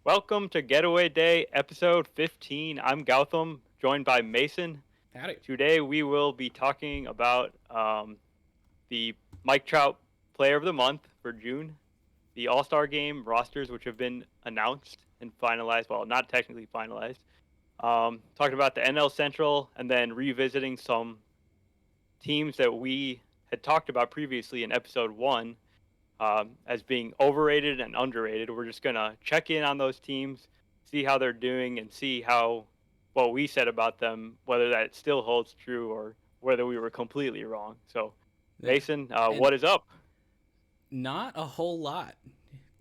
Welcome to Getaway Day, episode 15. I'm Gautam, joined by Mason. Howdy. Today we will be talking about the Mike Trout Player of the Month for June, the All-Star Game rosters, which have been announced and finalized. Well, not technically finalized. Talking about the NL Central, and then revisiting some teams that we had talked about previously in episode 1 as being overrated and underrated. We're just gonna check in on those teams, see how they're doing, and see how what we said about them, whether that still holds true or whether we were completely wrong. So, Yeah. Mason, And what is up? not a whole lot.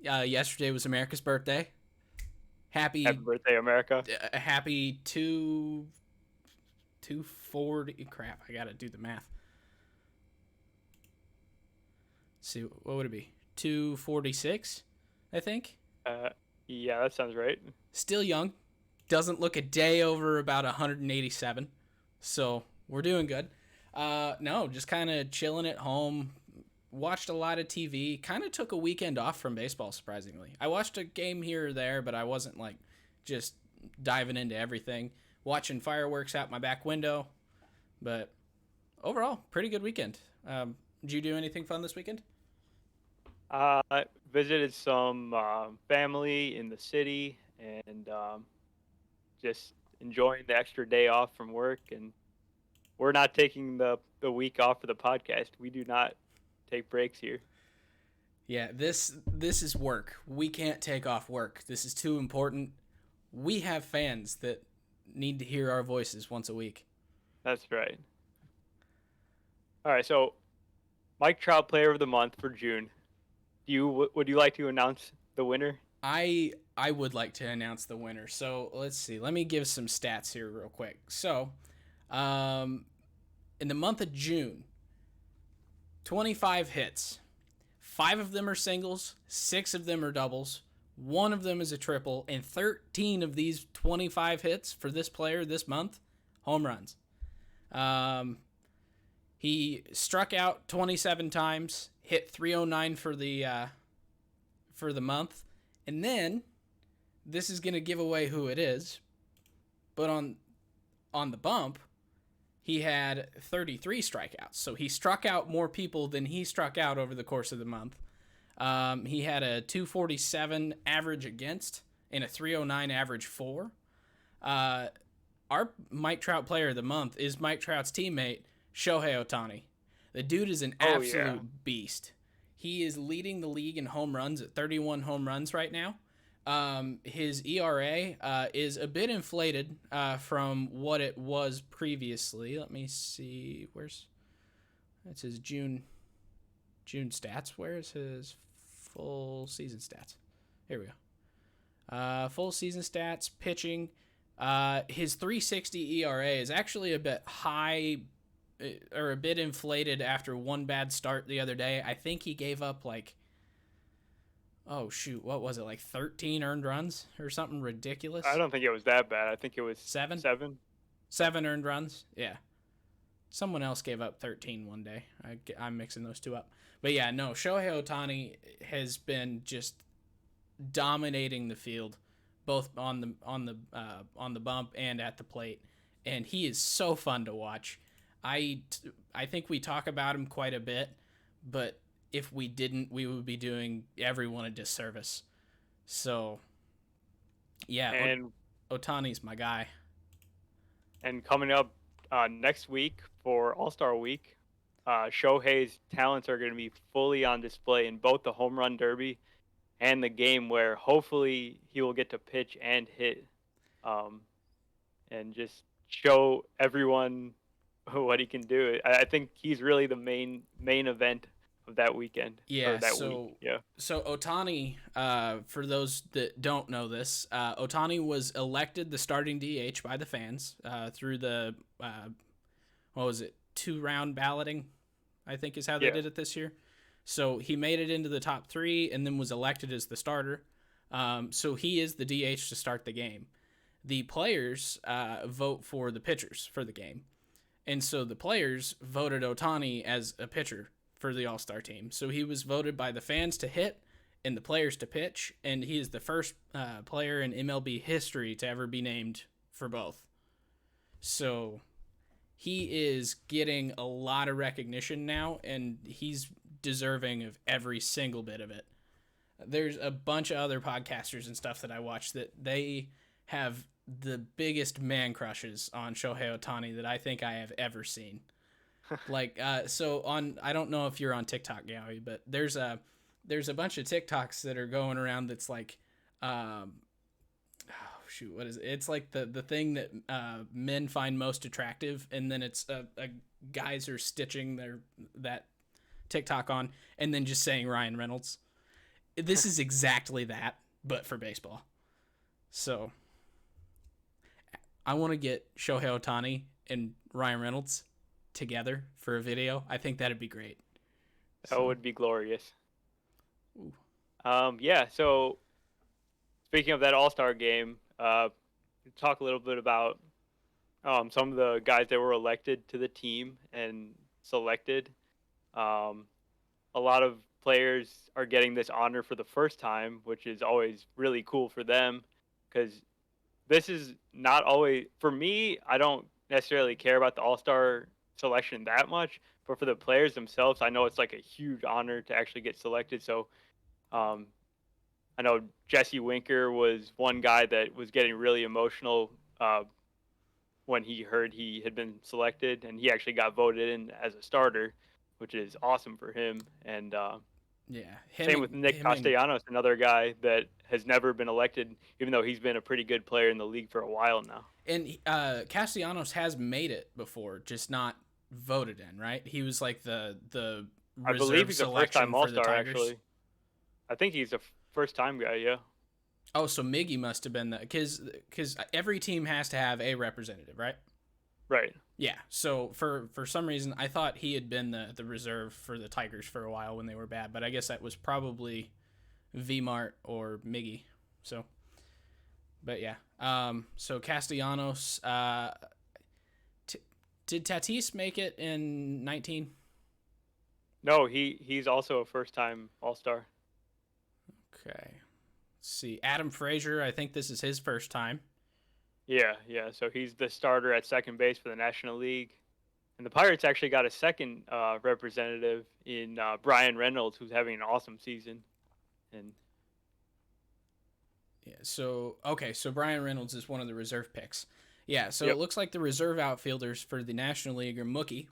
Yesterday was America's birthday. Happy Happy, birthday, America! happy 240. Crap, I gotta do the math. Let's see, what would it be? 246, I think. Uh, yeah, that sounds right. Still young. Doesn't look a day over about 187. So we're doing good. No, just kind of chilling at home. Watched a lot of TV. Kind of took a weekend off from baseball, surprisingly. I watched a game here or there, but I wasn't like just diving into everything. Watching fireworks out my back window. But overall, pretty good weekend. Did you do anything fun this weekend? I visited some family in the city and just enjoying the extra day off from work. And we're not taking the week off for the podcast. We do not take breaks here. Yeah, this is work. We can't take off work. This is too important. We have fans that need to hear our voices once a week. That's right. All right, so Mike Trout Player of the Month for June. Would you like to announce the winner? I would like to announce the winner. So let's see. Let me give some stats here real quick. So, um, in the month of June, 25 hits. 5 of them are singles, 6 of them are doubles, 1 of them is a triple, and 13 of these 25 hits for this player this month, home runs. Um, he struck out 27 times, hit 309 for the month, and then this is gonna give away who it is, but on the bump, he had 33 strikeouts. So he struck out more people than he struck out over the course of the month. He had a 247 average against and a 309 average for. Our Mike Trout player of the month is Mike Trout's teammate, Shohei Ohtani. The dude is an Oh yeah. absolute beast. He is leading the league in home runs at 31 home runs right now. His ERA is a bit inflated from what it was previously. Let me see. That's his June stats. Where is his full season stats? Here we go. Full season stats, pitching. His 360 ERA is actually a bit high or a bit inflated after one bad start the other day. I think he gave up like, oh shoot, what was it, like 13 earned runs or something I ridiculous? don't think it was that bad. I think it was Seven? 7. Seven earned runs? Yeah. Someone else gave up 13 one day. I'm mixing those two up. But yeah, no, Shohei Ohtani has been just dominating the field, both on the bump and at the plate, and he is so fun to watch. I think we talk about him quite a bit, but if we didn't, we would be doing everyone a disservice. So yeah, And Otani's my guy. coming up next week for All-Star Week, Shohei's talents are going to be fully on display in both the home run derby and the game where hopefully he will get to pitch and hit, um, and just show everyone what he can do. I think he's really the main event of that weekend or Yeah, that week. Yeah. so Otani, for those that don't know this, Otani was elected the starting DH by the fans through the what was it, 2 round balloting, I think is how they Yeah. did it this year. So he made it into the top 3 and then was elected as the starter. So he is the DH to start the game. The players vote for the pitchers for the game. And so the players voted Otani as a pitcher for the All Star team. So he was voted by the fans to hit and the players to pitch, and he is the first player in MLB history to ever be named for both. So he is getting a lot of recognition now, and he's deserving of every single bit of it. There's a bunch of other podcasters and stuff that I watch that they have the biggest man crushes on Shohei Ohtani that I think I have ever seen. Like, so on, I don't know if you're on TikTok, Gowie, but there's a bunch of TikToks that are going around that's like, oh shoot, what is it? It's like the thing that men find most attractive, and then it's guys are stitching that TikTok on, and then just saying Ryan Reynolds. This is exactly that, but for baseball. So I want to get Shohei Ohtani and Ryan Reynolds together for a video. I think that'd be great. That would be glorious. Ooh. Yeah, so speaking of that All-Star game, talk a little bit about some of the guys that were elected to the team and selected. A lot of players are getting this honor for the first time, which is always really cool for them, because this is not always, for me, I don't necessarily care about the All-Star selection that much, but for the players themselves, I know it's like a huge honor to actually get selected. So um, I know Jesse Winker was one guy that was getting really emotional when he heard he had been selected, and he actually got voted in as a starter, which is awesome for him. And Yeah, same with Nick Castellanos, another guy that has never been elected, even though he's been a pretty good player in the league for a while now. And Castellanos has made it before, just not voted in, right? He was like the I believe he's a first-time All-Star, actually. I think he's a first-time guy, yeah. Oh, so Miggy must have been that, because every team has to have a representative, right? Right. Yeah. So for some reason, I thought he had been the reserve for the Tigers for a while when they were bad, but I guess that was probably V-Mart or Miggy. So, but yeah. So Castellanos, did Tatis make it in 19? No, he's also a first-time All-Star. Okay. Let's see. Adam Frazier, I think this is his first time. Yeah. So he's the starter at second base for the National League. And the Pirates actually got a second representative in Brian Reynolds, who's having an awesome season. And yeah, so Brian Reynolds is one of the reserve picks. Yeah, so Yep. It looks like the reserve outfielders for the National League are Mookie,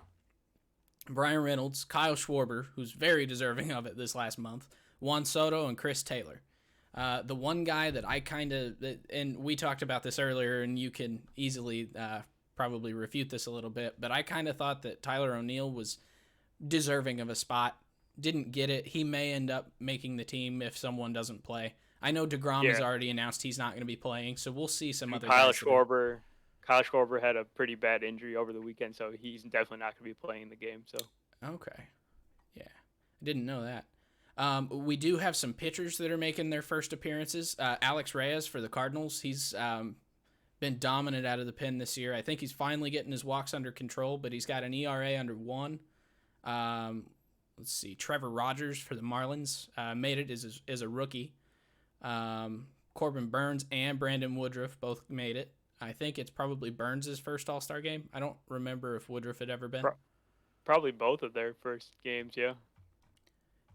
Brian Reynolds, Kyle Schwarber, who's very deserving of it this last month, Juan Soto, and Chris Taylor. The one guy that I kind of, and we talked about this earlier, and you can easily probably refute this a little bit, but I kind of thought that Tyler O'Neill was deserving of a spot. Didn't get it. He may end up making the team if someone doesn't play. I know DeGrom has already announced he's not going to be playing, so we'll see some other Kyle guys. Kyle Schwarber had a pretty bad injury over the weekend, so he's definitely not going to be playing the game. So okay, yeah, I didn't know that. We do have some pitchers that are making their first appearances. Alex Reyes for the Cardinals. He's been dominant out of the pen this year. I think he's finally getting his walks under control, but he's got an ERA under 1. Let's see. Trevor Rogers for the Marlins made it as a rookie. Corbin Burns and Brandon Woodruff both made it. I think it's probably Burns' first All-Star game. I don't remember if Woodruff had ever been. Probably both of their first games, yeah.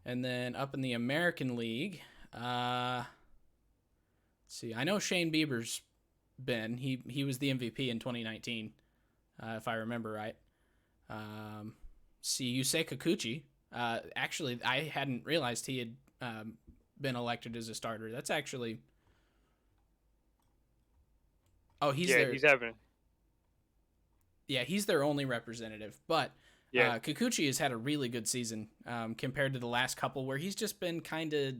And then up in the American League, let's see. I know Shane Bieber's been. He was the MVP in 2019, if I remember right. See, Yusei Kikuchi. Actually, I hadn't realized he had been elected as a starter. That's actually... Oh, he's having... Yeah, he's their only representative. But Kikuchi has had a really good season compared to the last couple where he's just been kind of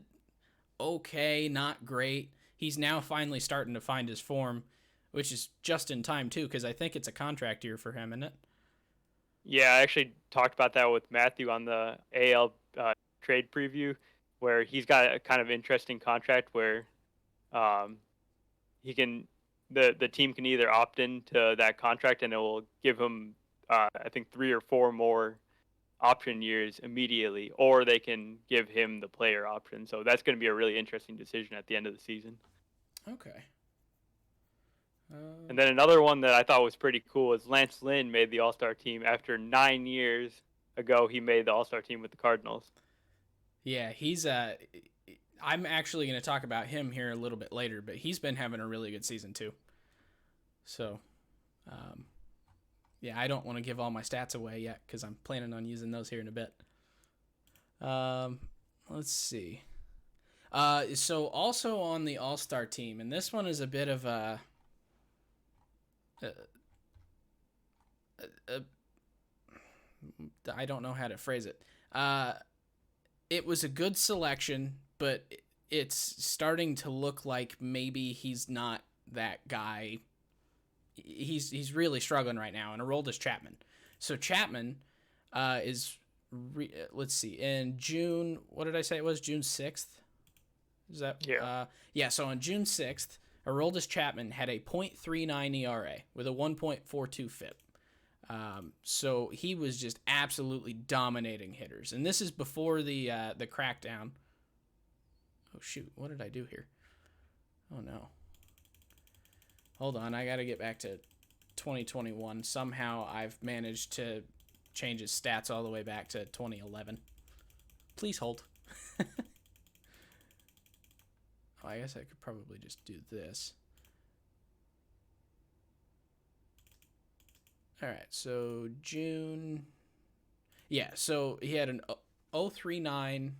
okay, not great. He's now finally starting to find his form, which is just in time, too, because I think it's a contract year for him, isn't it? Yeah, I actually talked about that with Matthew on the AL trade preview, where he's got a kind of interesting contract where he can... The team can either opt into that contract and it will give him, I think, 3 or 4 more option years immediately, or they can give him the player option. So that's going to be a really interesting decision at the end of the season. Okay. And then another one that I thought was pretty cool is Lance Lynn made the All-Star team after 9 years ago. He made the All-Star team with the Cardinals. Yeah, he's I'm actually going to talk about him here a little bit later, but he's been having a really good season too. So, yeah, I don't want to give all my stats away yet because I'm planning on using those here in a bit. Let's see. So also on the All-Star team, and this one is a bit of I don't know how to phrase it. It was a good selection, but it's starting to look like maybe he's not that guy. He's really struggling right now, and Aroldis Chapman. So Chapman is let's see, in June. What did I say it was? June 6th. Is that yeah? So on June 6th, Aroldis Chapman had a .39 ERA with a 1.42 FIP. So he was just absolutely dominating hitters, and this is before the crackdown. Oh shoot, what did I do here? Oh no. Hold on, I gotta get back to 2021. Somehow I've managed to change his stats all the way back to 2011. Please hold. Oh, I guess I could probably just do this. All right, so June. Yeah, so he had an 039.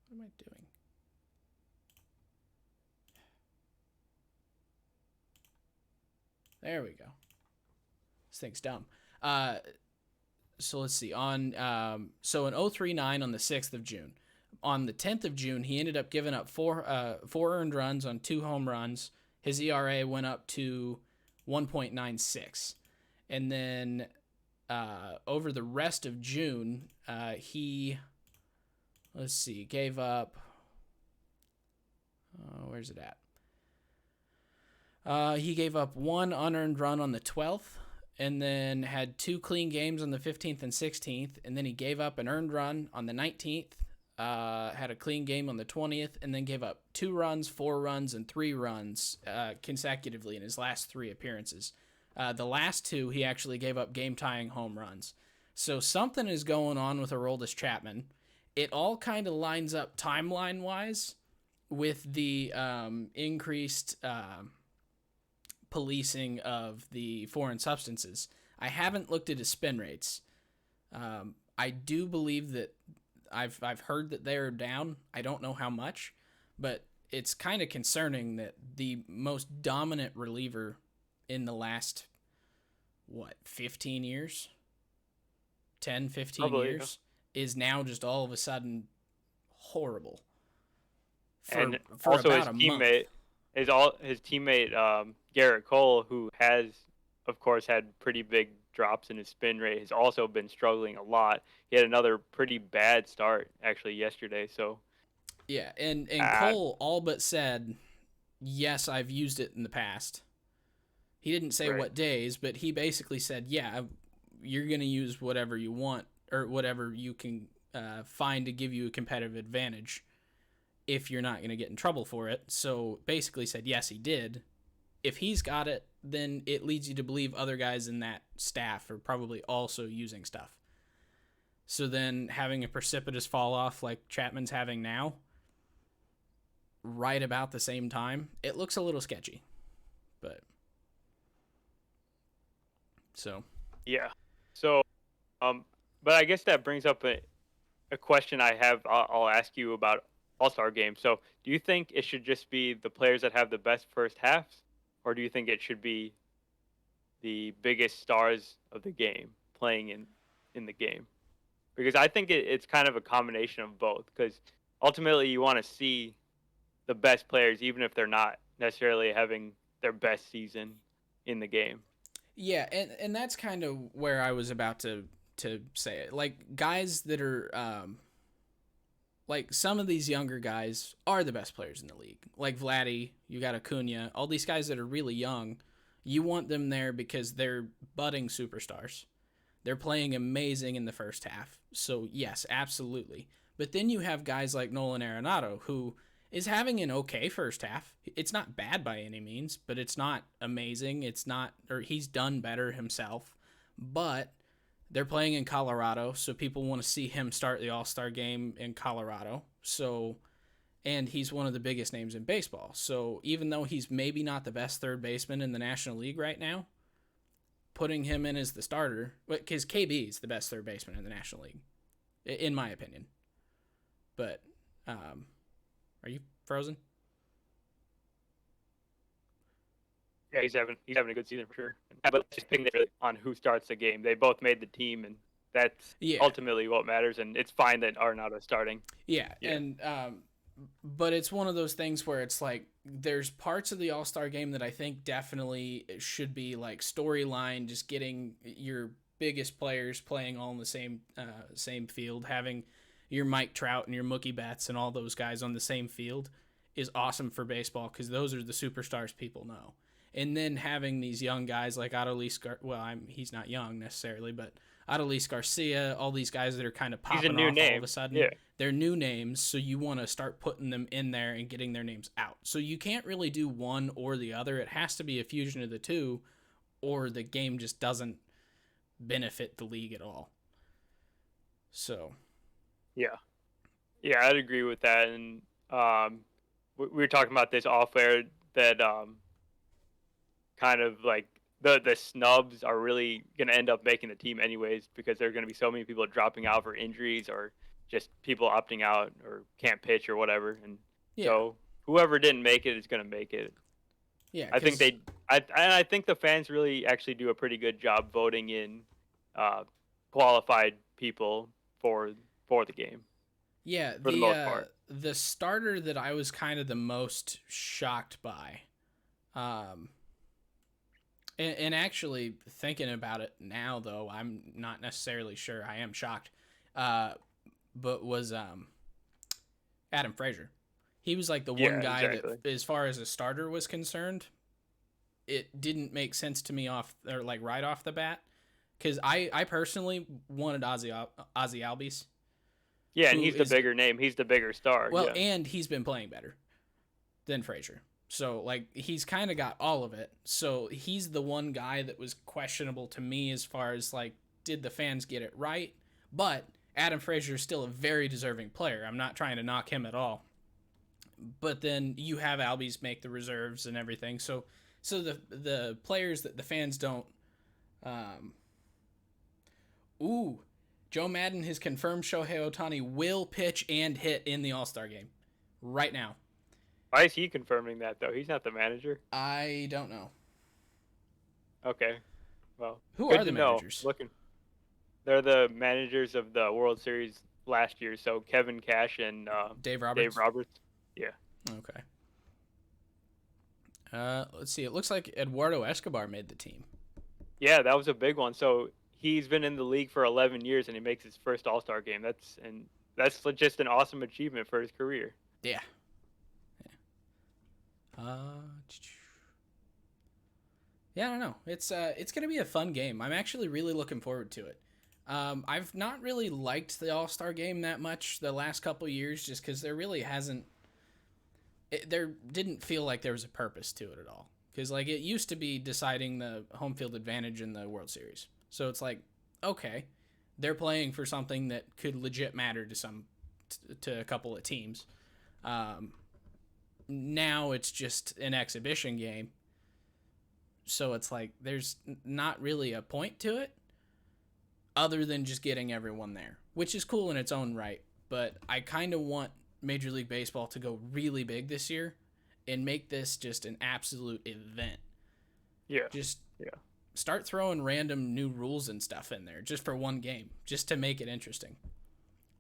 What am I doing? There we go. This thing's dumb. So let's see. So an 039 on the 6th of June. On the 10th of June, he ended up giving up four earned runs on 2 home runs. His ERA went up to 1.96. And then over the rest of June, he, let's see, gave up, where's it at? He gave up 1 unearned run on the 12th, and then had 2 clean games on the 15th and 16th, and then he gave up an earned run on the 19th, had a clean game on the 20th, and then gave up 2 runs, 4 runs, and 3 runs consecutively in his last 3 appearances. The last 2, he actually gave up game-tying home runs. So something is going on with Aroldis Chapman. It all kind of lines up timeline-wise with the increased policing of the foreign substances. I haven't looked at his spin rates. I do believe that I've heard that they're down. I don't know how much, but it's kind of concerning that the most dominant reliever in the last 15 years, 10, 15 Probably, years is now just all of a sudden horrible. And also his teammate Garrett Cole, who has, of course, had pretty big drops in his spin rate, has also been struggling a lot. He had another pretty bad start actually yesterday. So yeah, and Cole all but said, yes, I've used it in the past. He didn't say what days, but he basically said, yeah, you're going to use whatever you want or whatever you can find to give you a competitive advantage if you're not going to get in trouble for it. So basically said, yes, he did. If he's got it, then it leads you to believe other guys in that staff are probably also using stuff. So then having a precipitous fall off like Chapman's having now, right about the same time, it looks a little sketchy. But so yeah. So but I guess that brings up a question I have. I'll ask you about All-Star Game. So do you think it should just be the players that have the best first halves, or do you think it should be the biggest stars of the game playing in the game? Because I think it's kind of a combination of both, because ultimately you want to see the best players even if they're not necessarily having their best season in the game. Yeah, and that's kind of where I was about to say it. Like, guys that are like, some of these younger guys are the best players in the league. Like Vladdy, you got Acuna, all these guys that are really young. You want them there because they're budding superstars. They're playing amazing in the first half. So, yes, absolutely. But then you have guys like Nolan Arenado, who is having an okay first half. It's not bad by any means, but it's not amazing. It's not, or he's done better himself. But they're playing in Colorado, so people want to see him start the All-Star game in Colorado. So, and he's one of the biggest names in baseball. So even though he's maybe not the best third baseman in the National League right now, putting him in as the starter, because KB is the best third baseman in the National League, in my opinion. But, are you frozen? Yeah, he's having a good season for sure. But just picking on who starts the game, they both made the team, and that's ultimately what matters. And it's fine that Arenado's starting. Yeah, and but it's one of those things where it's like there's parts of the All-Star game that I think definitely should be like storyline, just getting your biggest players playing all in the same field, having your Mike Trout and your Mookie Betts and all those guys on the same field is awesome for baseball because those are the superstars people know. And then having these young guys like Aroldis, he's not young necessarily, but Aroldis Garcia, all these guys that are kind of popping off all of a sudden. Yeah. They're new names, so you want to start putting them in there and getting their names out. So you can't really do one or the other. It has to be a fusion of the two, or the game just doesn't benefit the league at all. So. Yeah, I'd agree with that. And we were talking about this off air that kind of like the snubs are really going to end up making the team anyways because there are going to be so many people dropping out for injuries or just people opting out or can't pitch or whatever. And so whoever didn't make it is going to make it. Yeah, I think I think the fans really actually do a pretty good job voting in qualified people for the game. Yeah, for the most part. The starter that I was kind of the most shocked by, and actually thinking about it now, though, I'm not necessarily sure I am shocked, but was Adam Frazier. He was like the one guy that, as far as a starter was concerned, it didn't make sense to me right off the bat, because I personally wanted Ozzy Albies. Yeah, and he's the bigger name. He's the bigger star. Well, and he's been playing better than Frazier. So, like, he's kind of got all of it. So, he's the one guy that was questionable to me as far as, like, did the fans get it right? But Adam Frazier is still a very deserving player. I'm not trying to knock him at all. But then you have Albies make the reserves and everything. So the players that the fans don't... Joe Madden has confirmed Shohei Ohtani will pitch and hit in the All-Star game right now. Why is he confirming that, though? He's not the manager. I don't know. Okay. Well, who are the managers? They're the managers of the World Series last year. So Kevin Cash and Dave Roberts. Yeah. Okay. Let's see. It looks like Eduardo Escobar made the team. Yeah, that was a big one. So he's been in the league for 11 years, and he makes his first All-Star game. That's just an awesome achievement for his career. Yeah. Yeah, I don't know. It's gonna be a fun game. I'm actually really looking forward to it. I've not really liked the All-Star game that much the last couple years, just because there really hasn't. There didn't feel like there was a purpose to it at all. Because like it used to be deciding the home field advantage in the World Series. So it's like, okay, they're playing for something that could legit matter to a couple of teams. Now it's just an exhibition game. So it's like there's not really a point to it other than just getting everyone there, which is cool in its own right. But I kind of want Major League Baseball to go really big this year and make this just an absolute event. Yeah. Start throwing random new rules and stuff in there just for one game, just to make it interesting.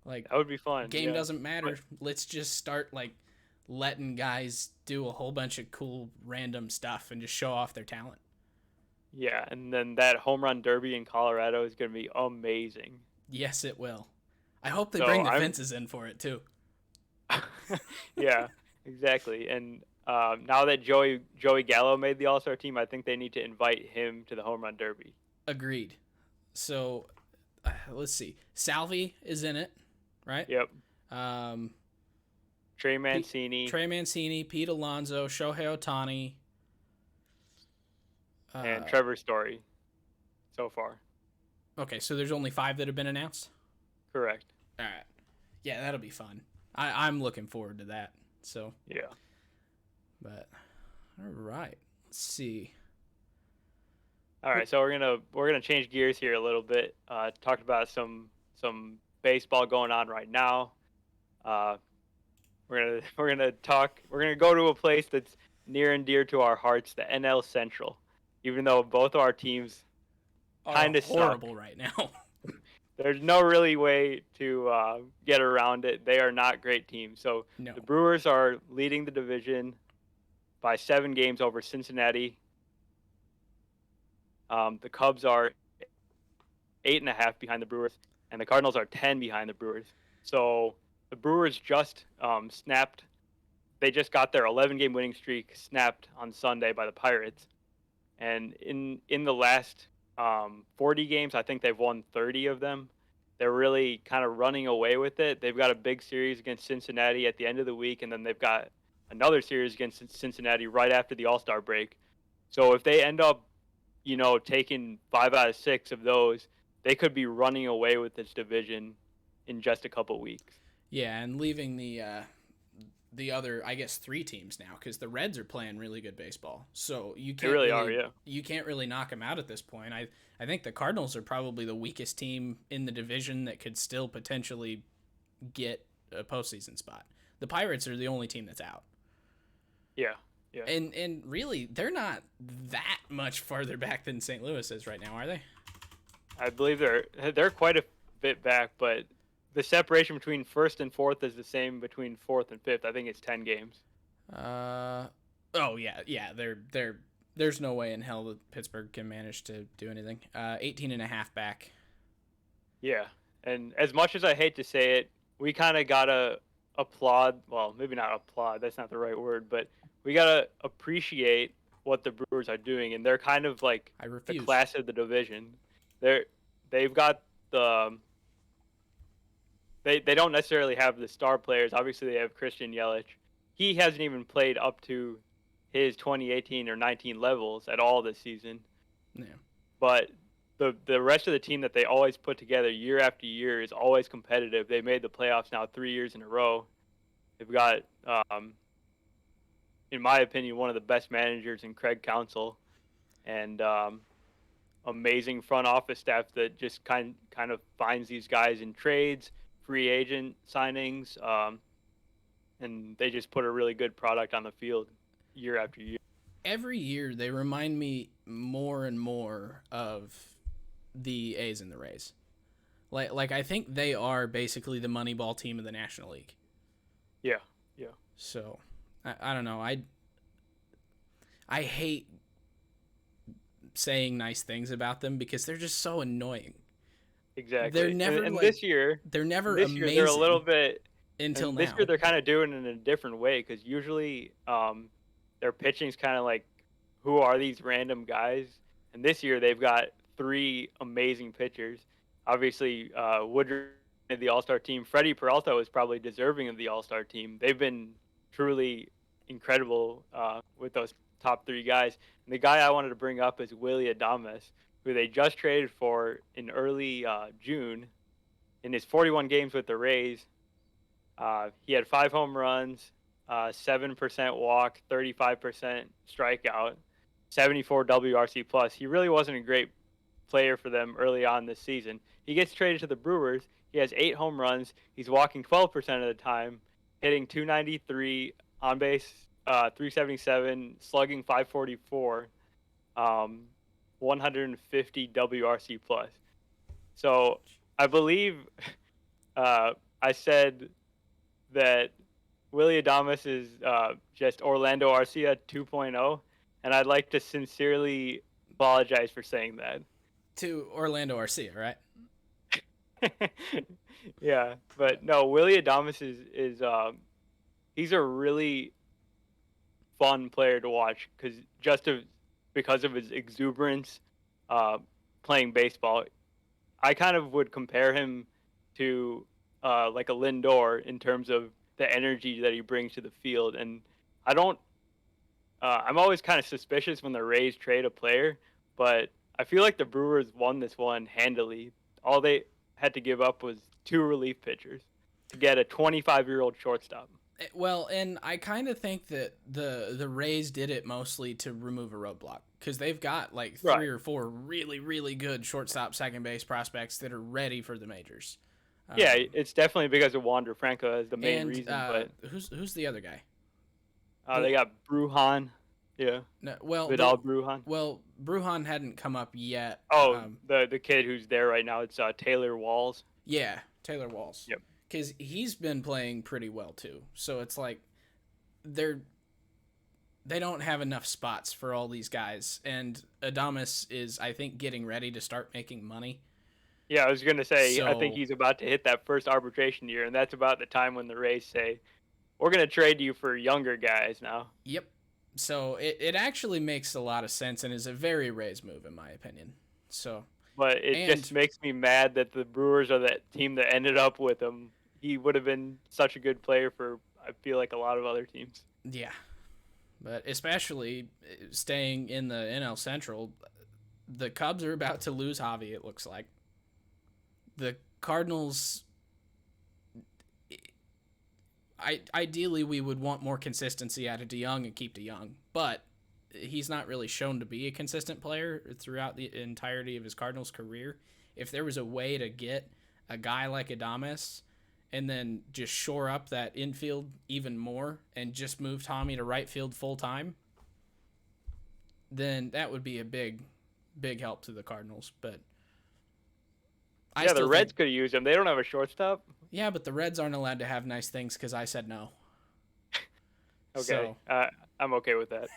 Like, that would be fun. Game doesn't matter. Let's just start like letting guys do a whole bunch of cool random stuff and just show off their talent. Yeah, and then that home run derby in Colorado is going to be amazing. Yes, it will. I hope they bring the fences in for it too. Yeah, exactly. And now that Joey Gallo made the All-Star team, I think they need to invite him to the home run derby. Agreed. So let's see. Salvi is in it, right? Yep. Um, Trey Mancini Trey Mancini, Pete Alonso, Shohei Ohtani, and Trevor Story so far. Okay, so there's only 5 that have been announced? Correct. All right. Yeah, that'll be fun. I'm looking forward to that. So, Yeah. but all right. Let's see. All right, so we're gonna change gears here a little bit. Talked about some baseball going on right now. Uh, we're gonna go to a place that's near and dear to our hearts, the NL Central. Even though both of our teams kind of horrible suck, right now. there's no really way to get around it. They are not great teams. So No. the Brewers are leading the division by 7 games over Cincinnati. The Cubs are 8.5 behind the Brewers, and the Cardinals are 10 behind the Brewers. So the Brewers just snapped. They just got their 11-game winning streak snapped on Sunday by the Pirates, and in the last 40 games, I think they've won 30 of them. They're really kind of running away with it. They've got a big series against Cincinnati at the end of the week, and then they've got another series against Cincinnati right after the All-Star break. So if they end up, taking 5 out of 6 of those, they could be running away with this division in just a couple weeks. Yeah, and leaving the other, I guess, 3 teams now, because the Reds are playing really good baseball. So you can't you can't really knock them out at this point. I think the Cardinals are probably the weakest team in the division that could still potentially get a postseason spot. The Pirates are the only team that's out. Yeah. Yeah. And really, they're not that much farther back than St. Louis is right now, are they? I believe they're quite a bit back, but the separation between first and fourth is the same between fourth and fifth. I think it's 10 games. Oh yeah. There's no way in hell that Pittsburgh can manage to do anything. 18.5 back. Yeah, and as much as I hate to say it, we kind of gotta applaud. Well, maybe not applaud. That's not the right word, but we gotta appreciate what the Brewers are doing, and they're kind of like the class of the division. They've got the they don't necessarily have the star players. Obviously, they have Christian Yelich. He hasn't even played up to his 2018 or 19 levels at all this season. Yeah. But the rest of the team that they always put together year after year is always competitive. They made the playoffs now 3 years in a row. They've got, in my opinion, one of the best managers in Craig Counsell, and amazing front office staff that just kind of finds these guys in trades, free agent signings, and they just put a really good product on the field year after year. Every year they remind me more and more of the A's and the Rays. Like I think they are basically the Moneyball team of the National League. Yeah. So I don't know. I hate saying nice things about them because they're just so annoying. Exactly. They're never and this year they're never this amazing. Year they're a little bit until now. This year they're kind of doing it in a different way because usually their pitching's kind of like, who are these random guys? And this year they've got 3 amazing pitchers. Obviously, Woodruff made the All-Star team. Freddie Peralta was probably deserving of the All-Star team. They've been truly incredible with those top 3 guys. And the guy I wanted to bring up is Willy Adames, who they just traded for in early June. In his 41 games with the Rays, he had 5 home runs, 7% walk, 35% strikeout, 74 WRC plus. He really wasn't a great player for them early on this season. He gets traded to the Brewers. He has 8 home runs. He's walking 12% of the time, hitting 293 on base, 377, slugging 544, 150 WRC plus. So I believe I said that Willy Adames is just Orlando Arcia 2.0, and I'd like to sincerely apologize for saying that. To Orlando Arcia, right? Yeah, but no, Willy Adames is he's a really fun player to watch because of his exuberance playing baseball. I kind of would compare him to like a Lindor in terms of the energy that he brings to the field. And I don't. I'm always kind of suspicious when the Rays trade a player, but I feel like the Brewers won this one handily. All they had to give up was two relief pitchers to get a 25-year-old shortstop. Well, and I kind of think that the Rays did it mostly to remove a roadblock because they've got like three Right. or four really really good shortstop, second base prospects that are ready for the majors. Yeah, Um, it's definitely because of Wander Franco as the main and reason, but who's the other guy? they The got Brujan. Yeah, no, well Vidal Brujan. Brujan hadn't come up yet. Oh, the kid who's there right now, it's Taylor Walls. Yeah, Taylor Walls, Yep. because he's been playing pretty well too. So it's like they're they don't have enough spots for all these guys, and Adames is, I think, getting ready to start making money. Yeah, I was gonna say I think So, he's about to hit that first arbitration year, and that's about the time when the Rays say we're gonna trade you for younger guys now. yep. So it actually makes a lot of sense and is a very Rays move in my opinion. So, But it and just makes me mad that the Brewers are that team that ended up with him. He would have been such a good player for I feel like a lot of other teams. yeah, but especially staying in the NL Central, the Cubs are about to lose Javi, it looks like. The Cardinals, ideally we would want more consistency out of DeYoung and keep DeYoung, but he's not really shown to be a consistent player throughout the entirety of his Cardinals career. If there was a way to get a guy like Adames and then just shore up that infield even more and just move Tommy to right field full time, then that would be a big help to the Cardinals. But I Yeah, the still Reds think, could use him. They don't have a shortstop. yeah, but the Reds aren't allowed to have nice things because I said no. Okay, So I'm okay with that.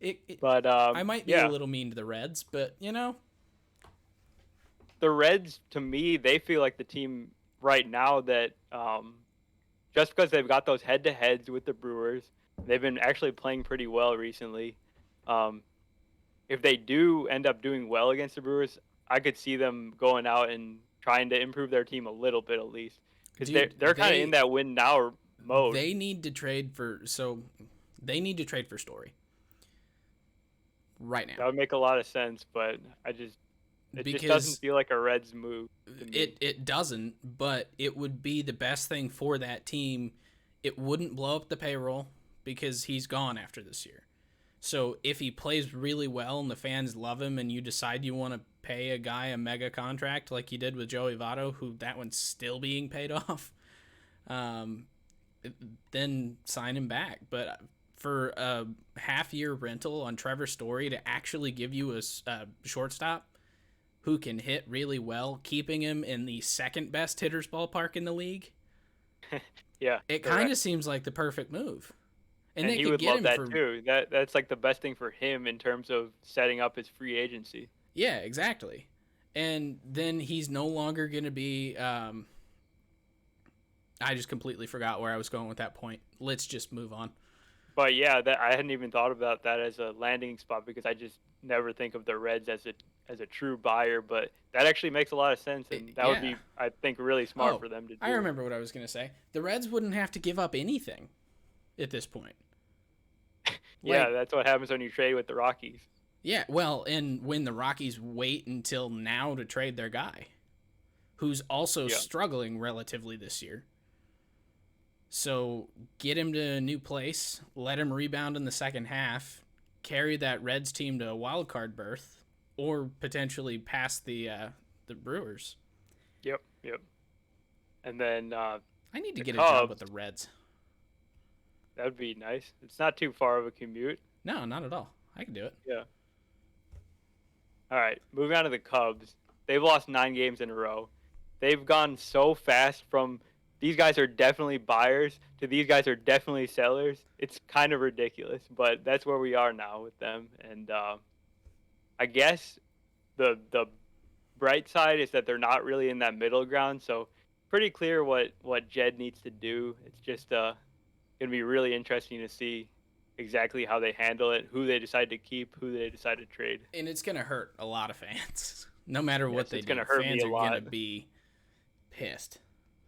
it But I might be a yeah, little mean to the Reds, but the Reds to me they feel like the team right now that just because they've got those head-to-heads with the Brewers, they've been actually playing pretty well recently. Um, if they do end up doing well against the Brewers, I could see them going out and trying to improve their team a little bit at least, because dude, they're kind of in that win now mode. they need to trade for they need to trade for Story right That now would make a lot of sense, but it just doesn't because feel like a Reds move to me. it doesn't, but it would be the best thing for that team. It wouldn't blow up the payroll because he's gone after this year. So if he plays really well and the fans love him and you decide you want to pay a guy a mega contract like you did with Joey Votto, who that one's still being paid off, um, then sign him back. But for a half-year rental on Trevor Story to actually give you a shortstop who can hit really well, keeping him in the second best hitters ballpark in the league, Yeah, it kind correct. of seems like the perfect move. And And they he could would get love him that for, too. That's like the best thing for him in terms of setting up his free agency. yeah, exactly. And then he's no longer going to be. I just completely forgot where I was going with that point. Let's just move on. But yeah, that I hadn't even thought about that as a landing spot because I just never think of the Reds as a true buyer. But that actually makes a lot of sense, and that would Yeah. be, I think, really smart Oh, for them to I do. remember what I was going to say. The Reds wouldn't have to give up anything at this point. Yeah, Like, that's what happens when you trade with the Rockies. yeah, well, and when the Rockies wait until now to trade their guy, who's also Yeah, struggling relatively this year. So get him to a new place, let him rebound in the second half, carry that Reds team to a wild card berth, or potentially past the Brewers. yep. And then I need to the get a job with Cubs, the Reds. that would be nice. It's not too far of a commute. No, not at all. I can do it. Yeah. All right, moving on to the Cubs. They've lost 9 games in a row. They've gone so fast from these guys are definitely buyers to these guys are definitely sellers. It's kind of ridiculous, but that's where we are now with them. And I guess the bright side is that they're not really in that middle ground. So pretty clear what Jed needs to do. It's just gonna be really interesting to see exactly how they handle it, who they decide to keep, who they decide to trade. And it's going to hurt a lot of fans. No matter what Yes, they it's going do, to hurt me fans a are going to lot. be pissed.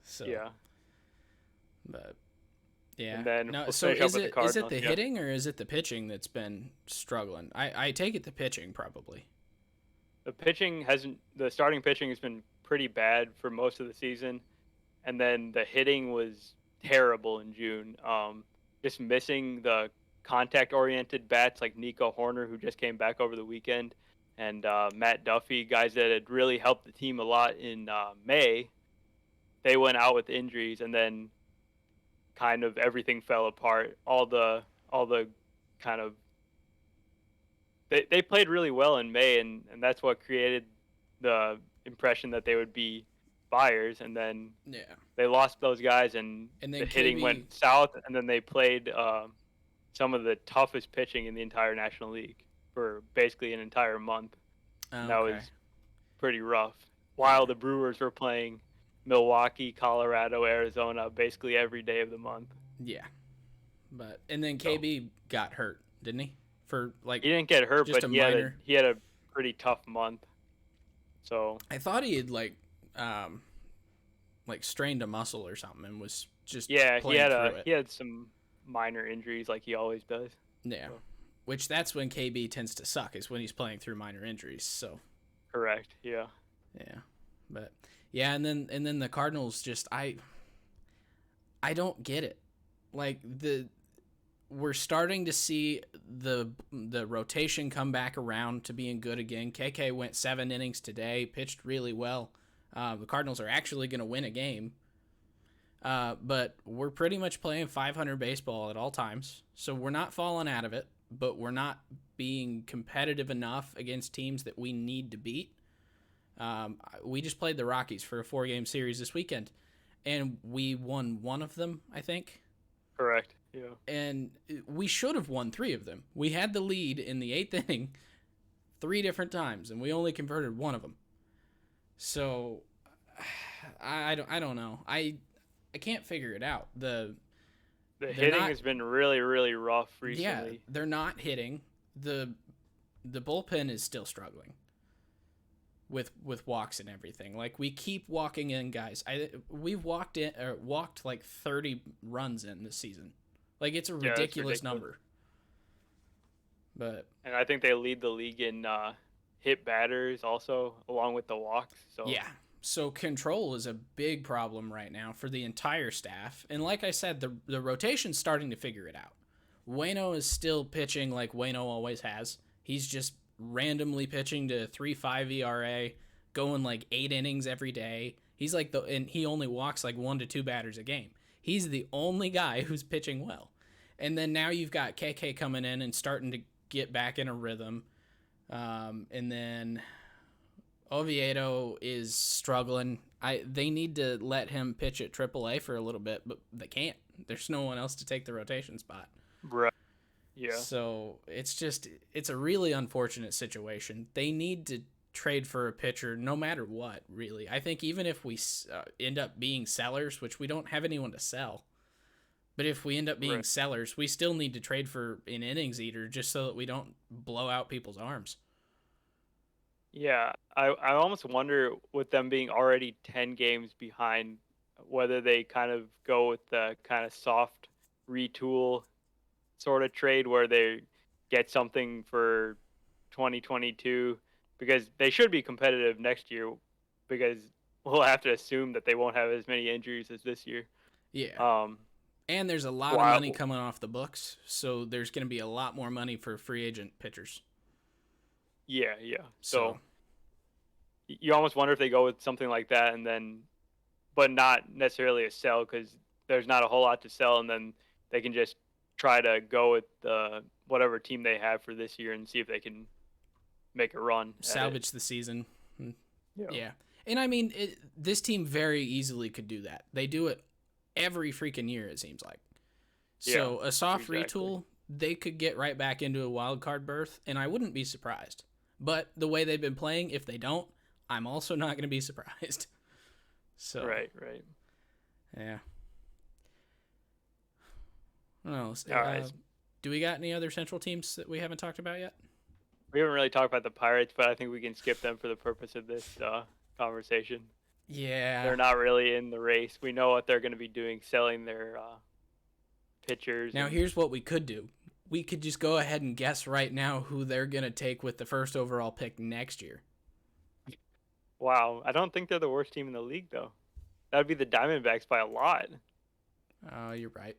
So, Yeah. but yeah. And then No, we'll so finish up is with the it Cardinals. the Yeah. hitting or is it the pitching that's been struggling? I take it the pitching probably. The starting pitching has been pretty bad for most of the season. And then the hitting was terrible in June. Just missing the contact-oriented bats like Nico Horner, who just came back over the weekend, and Matt Duffy, guys that had really helped the team a lot in May. They went out with injuries, and then kind of everything fell apart. All the kind of they played really well in May, and that's what created the impression that they would be buyers, and then Yeah. they lost those guys, and And the then hitting KB. went south, and then they played some of the toughest pitching in the entire National League for basically an entire month. And that Okay. was pretty rough. Yeah. While the Brewers were playing Milwaukee, Colorado, Arizona basically every day of the month. Yeah. But and then So KB got hurt, didn't he? For like he didn't get hurt, just but a minor. he had a pretty tough month. So I thought he had like strained a muscle or something and was just yeah, playing through it. he had some minor injuries like he always does. Yeah. So, Which that's when KB tends to suck is when he's playing through minor injuries. So correct. Yeah. yeah. But yeah, and then the Cardinals just I don't get it. Like we're starting to see the rotation come back around to being good again. KK went 7 innings today, pitched really well. The Cardinals are actually going to win a game. But we're pretty much playing 500 baseball at all times. So we're not falling out of it, but we're not being competitive enough against teams that we need to beat. We just played the Rockies for a 4-game series this weekend, and we won one of them, I think. Correct. Yeah. And we should have won 3 of them. We had the lead in the 8th inning 3 different times, and we only converted one of them. So I don't know. I can't figure it out. The hitting has been really, really rough recently. Yeah, they're not hitting. The bullpen is still struggling with walks and everything. Like we keep walking in guys. We've walked like 30 runs in this season. Like it's a ridiculous number. But and I think they lead the league in hit batters also, along with the walks. So yeah. So control is a big problem right now for the entire staff. And like I said, the rotation's starting to figure it out. Waino is still pitching like Waino always has. He's just randomly pitching to 3.5 ERA, going like 8 innings every day. He's like and he only walks like 1 to 2 batters a game. He's the only guy who's pitching well. And then now you've got KK coming in and starting to get back in a rhythm. And then Oviedo is struggling. They need to let him pitch at AAA for a little bit, but they can't. There's no one else to take the rotation spot. Right. Yeah. So it's a really unfortunate situation. They need to trade for a pitcher no matter what, really. I think even if we end up being sellers, which we don't have anyone to sell, but if we end up being sellers, we still need to trade for an innings eater just so that we don't blow out people's arms. Yeah, I almost wonder with them being already 10 games behind whether they kind of go with the kind of soft retool sort of trade where they get something for 2022 because they should be competitive next year because we'll have to assume that they won't have as many injuries as this year. Yeah. And there's a lot of money coming off the books, so there's going to be a lot more money for free agent pitchers. Yeah. So you almost wonder if they go with something like that and then, but not necessarily a sell because there's not a whole lot to sell, and then they can just try to go with whatever team they have for this year and see if they can make a run. Salvage the season. Yeah. And I mean, this team very easily could do that. They do it every freaking year, it seems like. So a soft retool, they could get right back into a wild card berth, and I wouldn't be surprised. But the way they've been playing, if they don't, I'm also not going to be surprised. So Right. Yeah. What else? All right. Do we got any other Central teams that we haven't talked about yet? We haven't really talked about the Pirates, but I think we can skip them for the purpose of this conversation. Yeah. They're not really in the race. We know what they're going to be doing, selling their pitchers. Now, here's what we could do. We could just go ahead and guess right now who they're going to take with the first overall pick next year. Wow, I don't think they're the worst team in the league, though. That would be the Diamondbacks by a lot. Oh, you're right.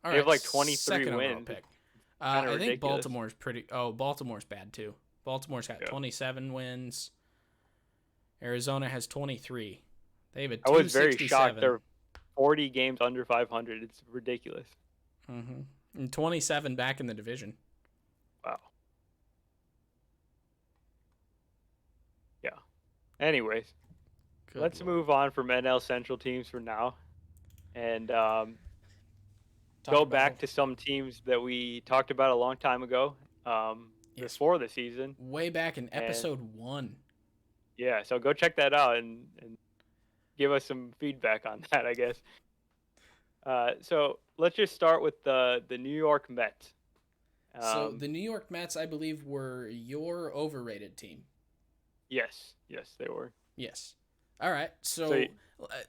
All they have like 23 wins. Pick. I think ridiculous. Baltimore's pretty. Oh, Baltimore's bad too. Baltimore's got 27 wins. Arizona has 23. They have a 267. I was very shocked. They're 40 games under 500. It's ridiculous. Mm-hmm. And 27 back in the division. Wow. Yeah. Anyways, let's move on from NL Central teams for now, and go back to some teams that we talked about a long time ago, before the season. Way back in episode 1. Yeah, so go check that out and give us some feedback on that, I guess. So let's just start with the New York Mets. So the New York Mets, I believe, were your overrated team. Yes, they were. Yes. All right. So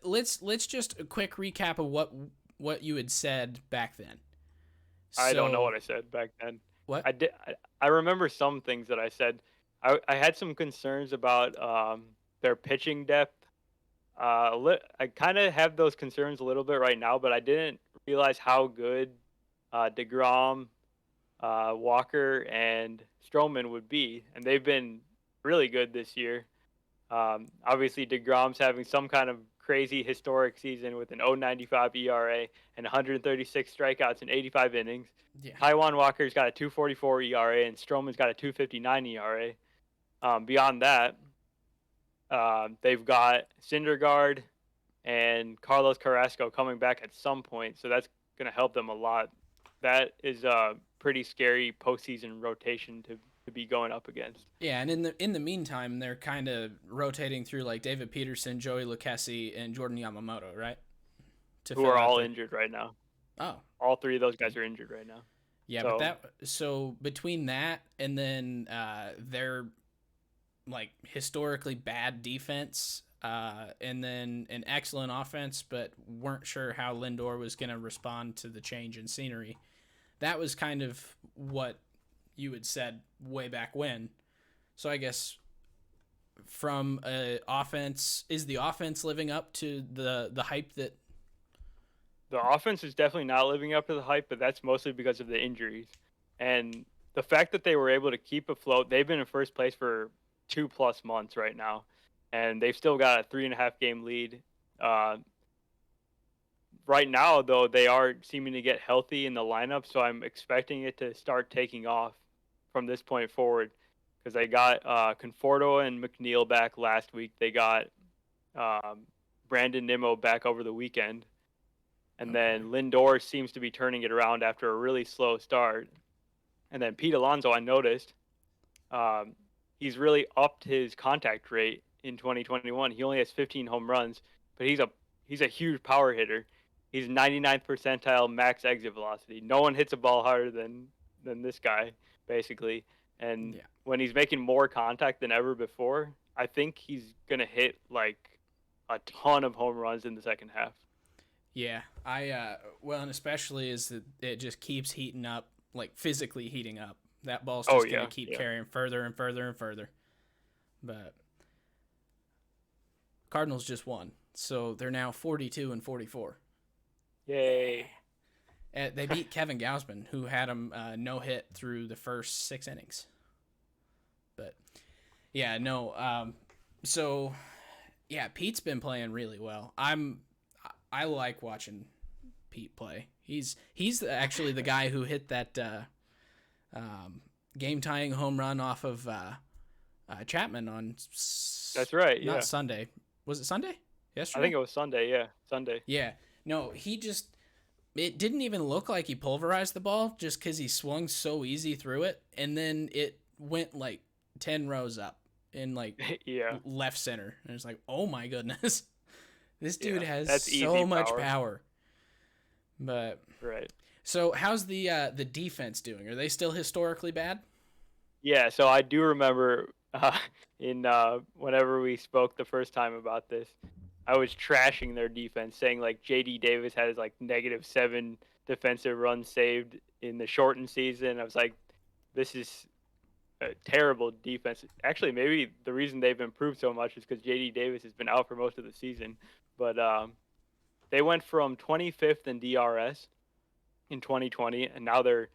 let's just a quick recap of what you had said back then. I don't know what I said back then. What? I remember some things that I said. I had some concerns about their pitching depth. I kind of have those concerns a little bit right now, but I didn't realize how good DeGrom, Walker, and Stroman would be, and they've been really good this year. Obviously, DeGrom's having some kind of crazy historic season with an 0.95 ERA and 136 strikeouts in 85 innings. Yeah. Taijuan Walker's got a 2.44 ERA, and Stroman's got a 2.59 ERA. Beyond that, they've got Syndergaard and Carlos Carrasco coming back at some point, so that's going to help them a lot. That is a pretty scary postseason rotation to be going up against. Yeah, and in the meantime, they're kind of rotating through like David Peterson, Joey Lucchesi, and Jordan Yamamoto, right? Who are all injured right now. Oh. All three of those guys are injured right now. Yeah, so between that and then their like historically bad defense, and then an excellent offense, but weren't sure how Lindor was going to respond to the change in scenery. That was kind of what you had said way back when. So I guess from offense, is the offense living up to the hype that... The offense is definitely not living up to the hype, but that's mostly because of the injuries. And the fact that they were able to keep afloat, they've been in first place for 2+ months right now, and they've still got a 3.5 game lead. Right now, though, they are seeming to get healthy in the lineup, so I'm expecting it to start taking off from this point forward, because they got Conforto and McNeil back last week. They got Brandon Nimmo back over the weekend. And then Lindor seems to be turning it around after a really slow start. And then Pete Alonso, I noticed, he's really upped his contact rate in 2021. He only has 15 home runs, but he's a huge power hitter. He's 99th percentile max exit velocity. No one hits a ball harder than this guy, basically. And when he's making more contact than ever before, I think he's going to hit like a ton of home runs in the second half. Yeah, and especially as it just keeps heating up, like physically heating up. That ball's just going to keep carrying further and further and further. But Cardinals just won, so they're now 42-44. Yay. They beat Kevin Gausman, who had him no hit through the first 6 innings. But yeah, no. So yeah, Pete's been playing really well. I like watching Pete play. He's actually the guy who hit that game-tying home run off of Chapman on. That's right. Not Sunday. Was it Sunday? Yesterday. I think it was Sunday. Yeah, Sunday. Yeah. No, it didn't even look like he pulverized the ball, just because he swung so easy through it, and then it went like 10 rows up in like left center, and it's like, oh my goodness. This dude has so much power. But right. So how's the defense doing? Are they still historically bad? Yeah, so I do remember in whenever we spoke the first time about this, I was trashing their defense, saying like JD Davis has like -7 defensive runs saved in the shortened season. I was like, this is a terrible defense. Actually, maybe the reason they've improved so much is because JD Davis has been out for most of the season. But they went from 25th in DRS in 2020, and now they're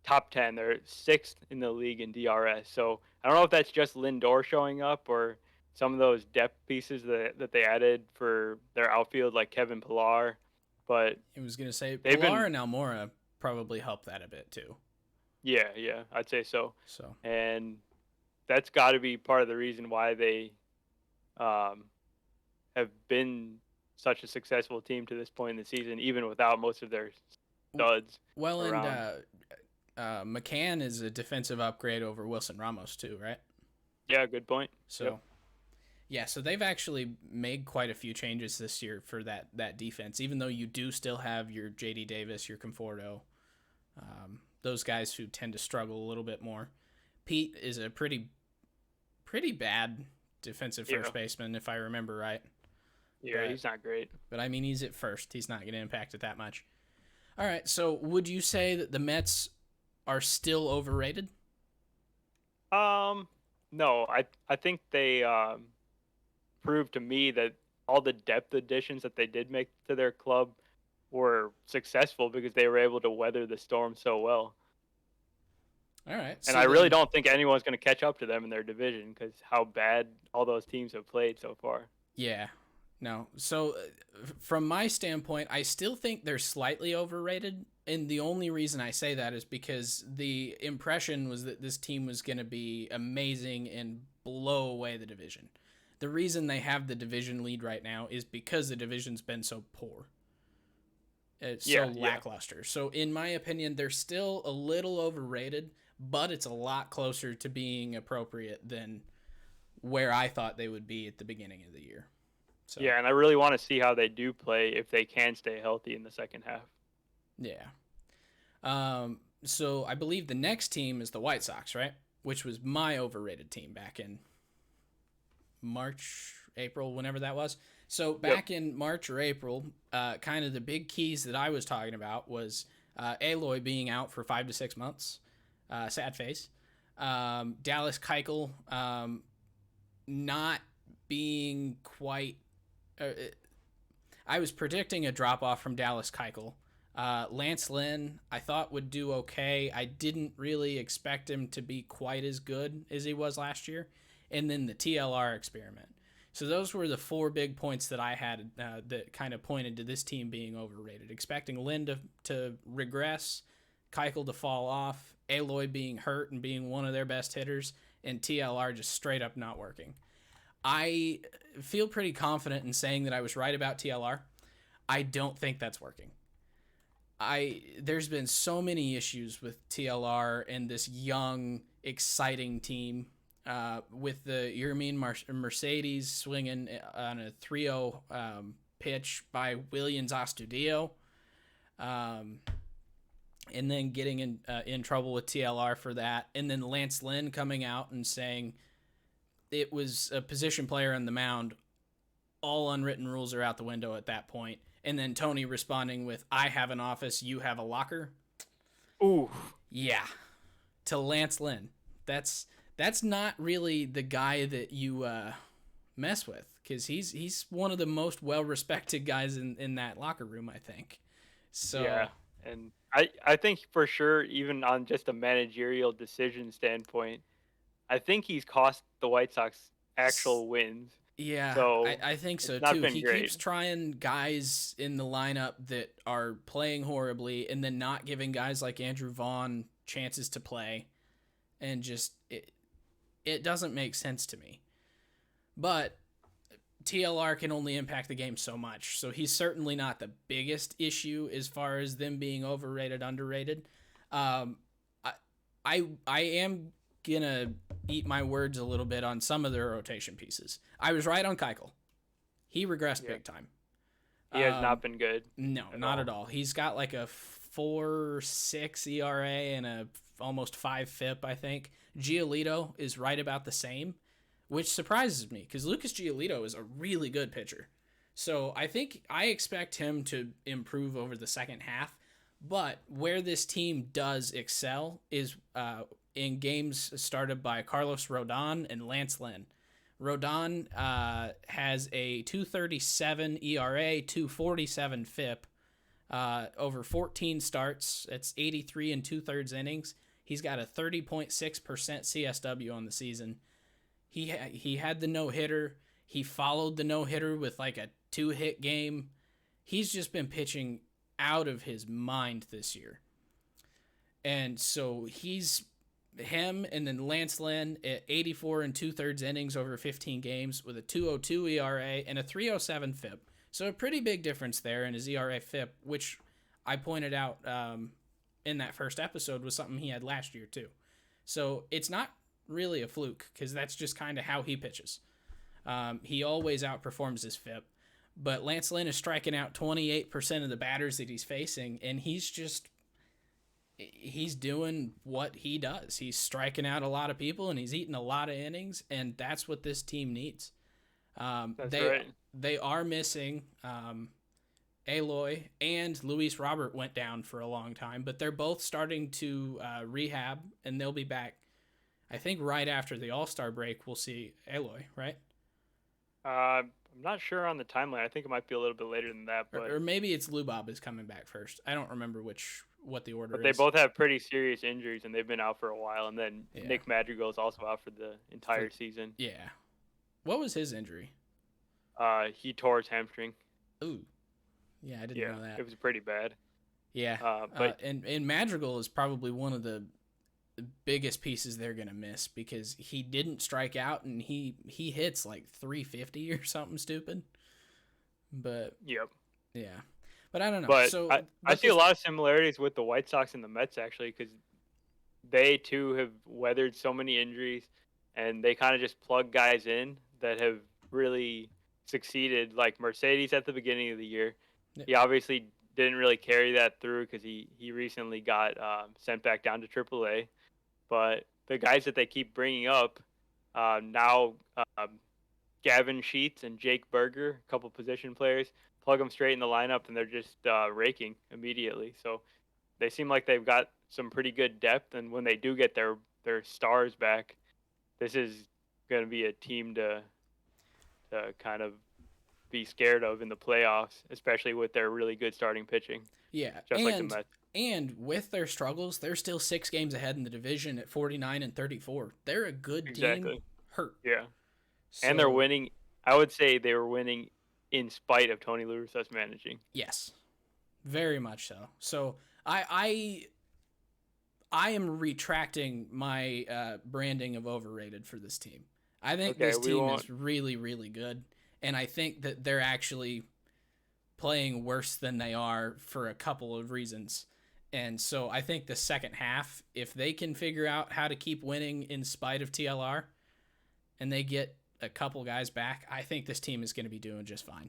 top 10. They're sixth in the league in DRS. So I don't know if that's just Lindor showing up or some of those depth pieces that they added for their outfield, like Kevin Pillar. But I was gonna say they've Pilar been, and Almora probably helped that a bit too. yeah, I'd say so. So And that's got to be part of the reason why they um, have been such a successful team to this point in the season, even without most of their studs well, and around. McCann is a defensive upgrade over Wilson Ramos too, right? Yeah, good point. So Yep. yeah, so they've actually made quite a few changes this year for that defense. Even though you do still have your JD Davis, your Conforto, those guys who tend to struggle a little bit more. Pete is a pretty bad defensive Yeah. first baseman, if I remember right. Yeah, But he's not great. but I mean, he's at first. He's not going to impact it that much. All right. So would you say that the Mets are still overrated? No, I think they proved to me that all the depth additions that they did make to their club were successful because they were able to weather the storm so well. All right. And So I really then, don't think anyone's going to catch up to them in their division because how bad all those teams have played so far. yeah. No. So from my standpoint, I still think they're slightly overrated. And the only reason I say that is because the impression was that this team was going to be amazing and blow away the division. The reason they have the division lead right now is because the division's been so poor. It's so Yeah. lackluster. So in my opinion, they're still a little overrated, but it's a lot closer to being appropriate than where I thought they would be at the beginning of the year. So Yeah, and I really want to see how they do play if they can stay healthy in the second half. yeah. So I believe the next team is the White Sox, right? Which was my overrated team back in March, April, whenever that was. So back in March or April, kind of the big keys that I was talking about was Aloy being out for 5 to 6 months. Sad face. Dallas Keuchel not being quite. I was predicting a drop off from Dallas Keuchel. Lance Lynn, I thought would do okay. I didn't really expect him to be quite as good as he was last year. And then the TLR experiment. So those were the 4 big points that I had that kind of pointed to this team being overrated. Expecting Lynn to regress, Keuchel to fall off, Aloy being hurt and being one of their best hitters, and TLR just straight up not working. I feel pretty confident in saying that I was right about TLR. I don't think that's working. There's been so many issues with TLR and this young, exciting team with the Yermin Mercedes swinging on a 3-0 pitch by Williams Astudillo, and then getting in trouble with TLR for that, and then Lance Lynn coming out and saying it was a position player on the mound. All unwritten rules are out the window at that point. And then Tony responding with, I have an office, you have a locker. Ooh. Yeah. To Lance Lynn. That's not really the guy that you mess with, because he's one of the most well-respected guys in that locker room, I think. So Yeah. And I think for sure, even on just a managerial decision standpoint, I think he's cost the White Sox actual wins. yeah, So I think so it's not too. been He great. keeps trying guys in the lineup that are playing horribly and then not giving guys like Andrew Vaughn chances to play, and just it doesn't make sense to me. But TLR can only impact the game so much, so he's certainly not the biggest issue as far as them being overrated, underrated. I am gonna eat my words a little bit on some of their rotation pieces. I was right on Keuchel. He regressed big time. He has not been good. No, not at all. He's got like a 4.6 ERA and a almost 5 FIP, I think. Giolito is right about the same, which surprises me because Lucas Giolito is a really good pitcher. So I expect him to improve over the second half. But where this team does excel is in games started by Carlos Rodon and Lance Lynn. Rodon has a 2.37 ERA, 2.47 FIP over 14 starts. It's 83 and 2/3 innings. He's got a 30.6% CSW on the season. He had the no-hitter. He followed the no-hitter with like a 2-hit game. He's just been pitching out of his mind this year. And so him and then Lance Lynn at 84 and 2/3 innings over 15 games with a 2.02 ERA and a 3.07 FIP. So a pretty big difference there in his ERA FIP, which I pointed out in that first episode was something he had last year too. So it's not really a fluke because that's just kind of how he pitches. He always outperforms his FIP. But Lance Lynn is striking out 28% of the batters that he's facing, and he's doing what he does. He's striking out a lot of people, and he's eating a lot of innings, and that's what this team needs. That's right. They are missing Aloy, and Luis Robert went down for a long time, but they're both starting to rehab, and they'll be back. I think right after the All-Star break, we'll see Aloy, right? I'm not sure on the timeline. I think it might be a little bit later than that, but or maybe it's Lubob is coming back first. I don't remember what the order is. but they both have pretty serious injuries, and they've been out for a while. And then Nick Madrigal is also out for the entire season. Yeah. What was his injury? He tore his hamstring. Ooh. Yeah, I didn't know that. It was pretty bad. Yeah. And Madrigal is probably one of the biggest pieces they're going to miss because he didn't strike out and he hits like 350 or something stupid. But yep. Yeah. But I don't know. But so I see a lot of similarities with the White Sox and the Mets actually because they too have weathered so many injuries and they kind of just plug guys in that have really succeeded, like Mercedes at the beginning of the year. Yep. He obviously didn't really carry that through because he recently got sent back down to AAA. But the guys that they keep bringing up now, Gavin Sheets and Jake Berger, a couple position players, plug them straight in the lineup, and they're just raking immediately. So they seem like they've got some pretty good depth, and when they do get their stars back, this is going to be a team to kind of be scared of in the playoffs, especially with their really good starting pitching. Yeah, just like the Mets. And with their struggles, they're still 6 games ahead in the division at 49 and 34. They're a good team. Hurt. Yeah. So, and they're winning. I would say they were winning in spite of Tony La Russa's managing. Yes. Very much so. So I am retracting my branding of overrated for this team. I think this team is really, really good. And I think that they're actually playing worse than they are for a couple of reasons. And so I think the second half, if they can figure out how to keep winning in spite of TLR and they get a couple guys back, I think this team is going to be doing just fine.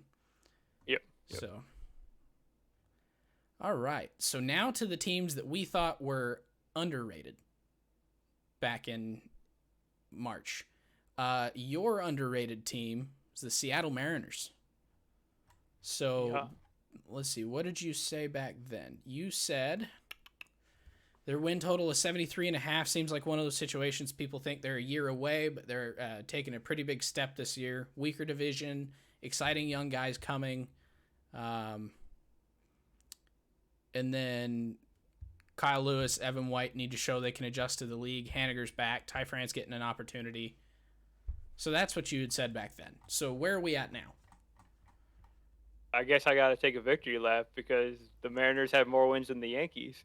Yep. So, all right. So now to the teams that we thought were underrated back in March. Your underrated team is the Seattle Mariners. So let's see. What did you say back then? You said their win total is 73.5. Seems like one of those situations people think they're a year away, but they're taking a pretty big step this year. Weaker division, exciting young guys coming. And then Kyle Lewis, Evan White need to show they can adjust to the league. Haniger's back. Ty France getting an opportunity. So that's what you had said back then. So where are we at now? I guess I got to take a victory lap because the Mariners have more wins than the Yankees.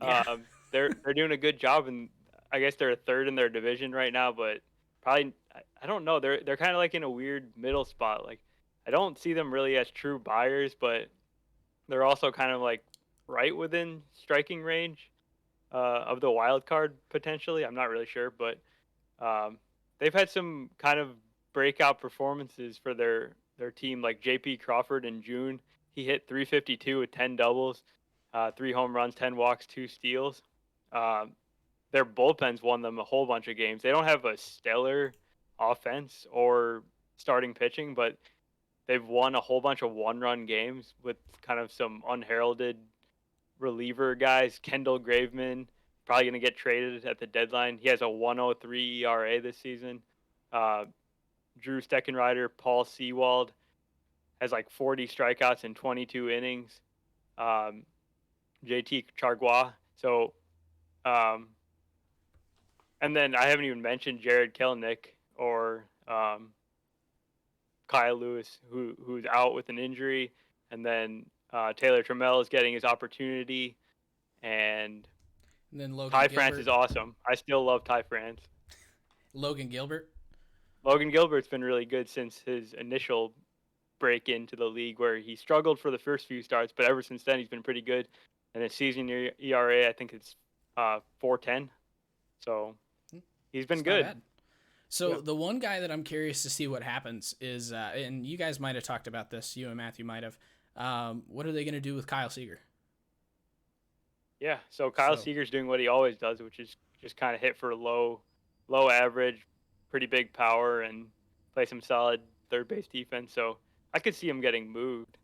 Yeah. They're doing a good job, and I guess they're a third in their division right now. But probably I don't know. They're kind of like in a weird middle spot. Like I don't see them really as true buyers, but they're also kind of like right within striking range of the wild card potentially. I'm not really sure, but they've had some kind of breakout performances for their team, like J.P. Crawford in June. He hit 352 with 10 doubles. 3 home runs, 10 walks, 2 steals. Um, their bullpens won them a whole bunch of games. They don't have a stellar offense or starting pitching, but they've won a whole bunch of one-run games with kind of some unheralded reliever guys. Kendall Graveman probably going to get traded at the deadline. He has a 103 ERA this season. Uh, Drew Steckenrider, Paul Sewald has like 40 strikeouts in 22 innings. JT Chargois. So, um, and then I haven't even mentioned Jared Kelenic or Kyle Lewis, who's out with an injury, and then Taylor Trammell is getting his opportunity, and then Logan Ty Gilbert. France is awesome. I still love Ty France. Logan Gilbert. Logan Gilbert's been really good since his initial break into the league, where he struggled for the first few starts, but ever since then he's been pretty good. And his season ERA, I think it's 4.10. So he's been good. So yeah. The one guy that I'm curious to see what happens is, and you guys might have talked about this, you and Matthew might have, what are they going to do with Kyle Seager? Yeah, so Kyle Seager's doing what he always does, which is just kind of hit for low average, pretty big power, and play some solid third base defense. So I could see him getting moved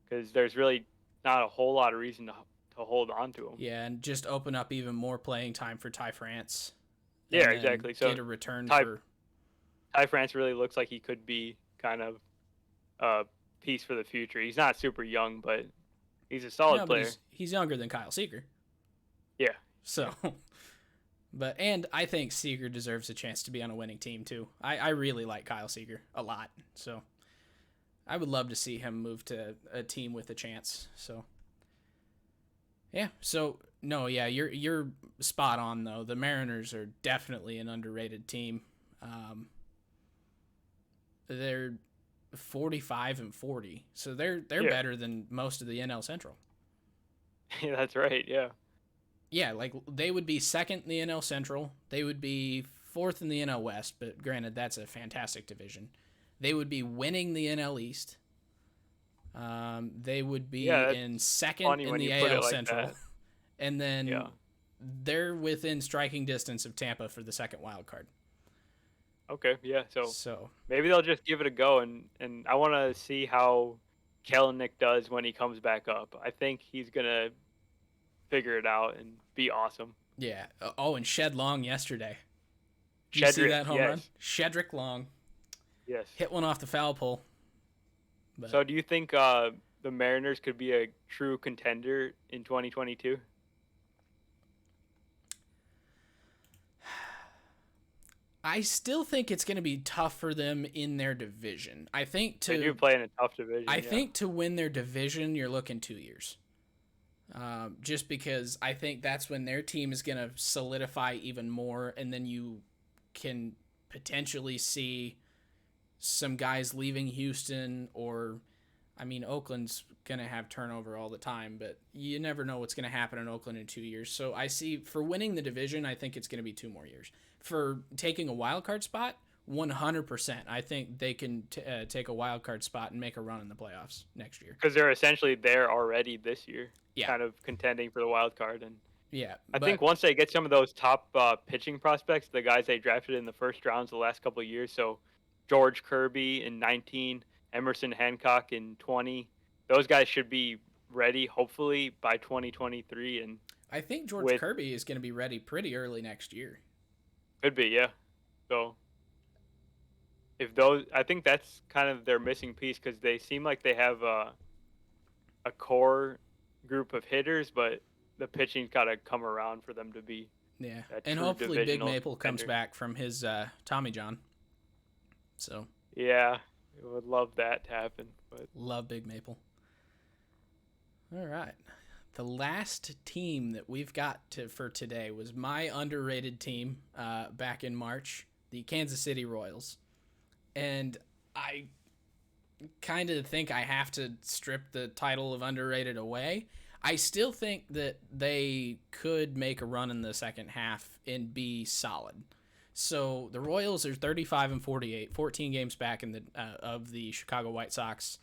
because there's really not a whole lot of reason to hold on to him. Yeah, and just open up even more playing time for Ty France. Yeah, exactly. So get a return for Ty France really looks like he could be kind of a piece for the future. He's not super young, but he's a solid player. He's younger than Kyle Seager. Yeah. So, and I think Seager deserves a chance to be on a winning team too. I really like Kyle Seager a lot. So I would love to see him move to a team with a chance. So yeah. So no, yeah, you're spot on though. The Mariners are definitely an underrated team. They're 45-40, so they're better than most of the NL Central. Yeah, that's right. Yeah. Yeah, like they would be second in the NL Central. They would be fourth in the NL West, but granted, that's a fantastic division. They would be winning the NL East. They would be in second in the AL Central. And then they're within striking distance of Tampa for the second wild card. Okay, yeah. So maybe they'll just give it a go, and I want to see how Kelenic does when he comes back up. I think he's gonna figure it out and be awesome. Yeah. Oh, and Shed Long yesterday. Did you see that home run? Shedrick Long. Yes. Hit one off the foul pole. But... So do you think the Mariners could be a true contender in 2022? I still think it's going to be tough for them in their division. I think they do play in a tough division. I think to win their division, you're looking 2 years. Just because I think that's when their team is going to solidify even more, and then you can potentially see some guys leaving Houston, or, I mean, Oakland's going to have turnover all the time, but you never know what's going to happen in Oakland in 2 years. So I see, for winning the division, I think it's going to be 2 more years. For taking a wild card spot, 100%. I think they can take a wild card spot and make a run in the playoffs next year. Because they're essentially there already this year, yeah. Kind of contending for the wild card. And yeah, I think once they get some of those top pitching prospects, the guys they drafted in the first rounds the last couple of years, so George Kirby in 19, Emerson Hancock in 20, those guys should be ready hopefully by 2023. And I think George Kirby is going to be ready pretty early next year. Could be, yeah. So I think that's kind of their missing piece, because they seem like they have a core group of hitters, but the pitching's got to come around for them to be. Yeah, and hopefully Big Maple comes back from his Tommy John. So. Yeah, I would love that to happen. But love Big Maple. All right. The last team that we've got for today was my underrated team back in March, the Kansas City Royals. And I kind of think I have to strip the title of underrated away. I still think that they could make a run in the second half and be solid. So the Royals are 35-48, 14 games back of the Chicago White Sox.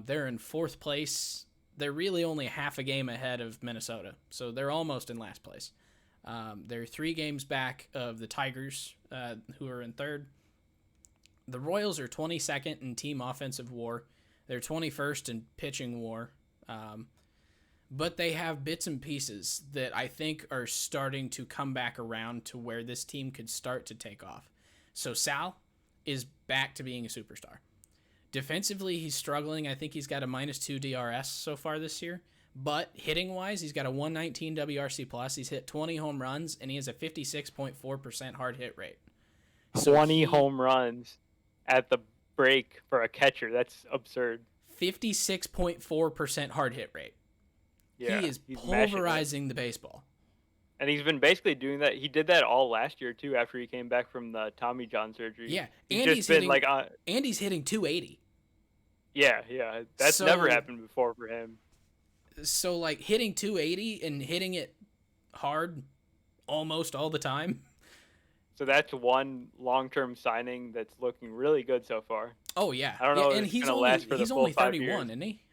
They're in fourth place. they're really only half a game ahead of Minnesota, so they're almost in last place. They're 3 games back of the Tigers, who are in third. The Royals are 22nd in team offensive WAR. They're 21st in pitching WAR. But they have bits and pieces that I think are starting to come back around to where this team could start to take off. So Sal is back to being a superstar. Defensively, he's struggling. I think he's got a -2 DRS so far this year. But hitting-wise, he's got a 119 WRC+. He's hit 20 home runs, and he has a 56.4% hard hit rate. 20 home runs at the break for a catcher. That's absurd. 56.4% hard hit rate. Yeah, he is pulverizing the baseball. And he's been basically doing that. He did that all last year, too, after he came back from the Tommy John surgery. Yeah, he's hitting 280. Yeah. That's never happened before for him. So, like, hitting 280 and hitting it hard almost all the time. So that's one long-term signing that's looking really good so far. Oh, yeah. I don't know and if it's going to last for the full 5 years. He's only 31, isn't he?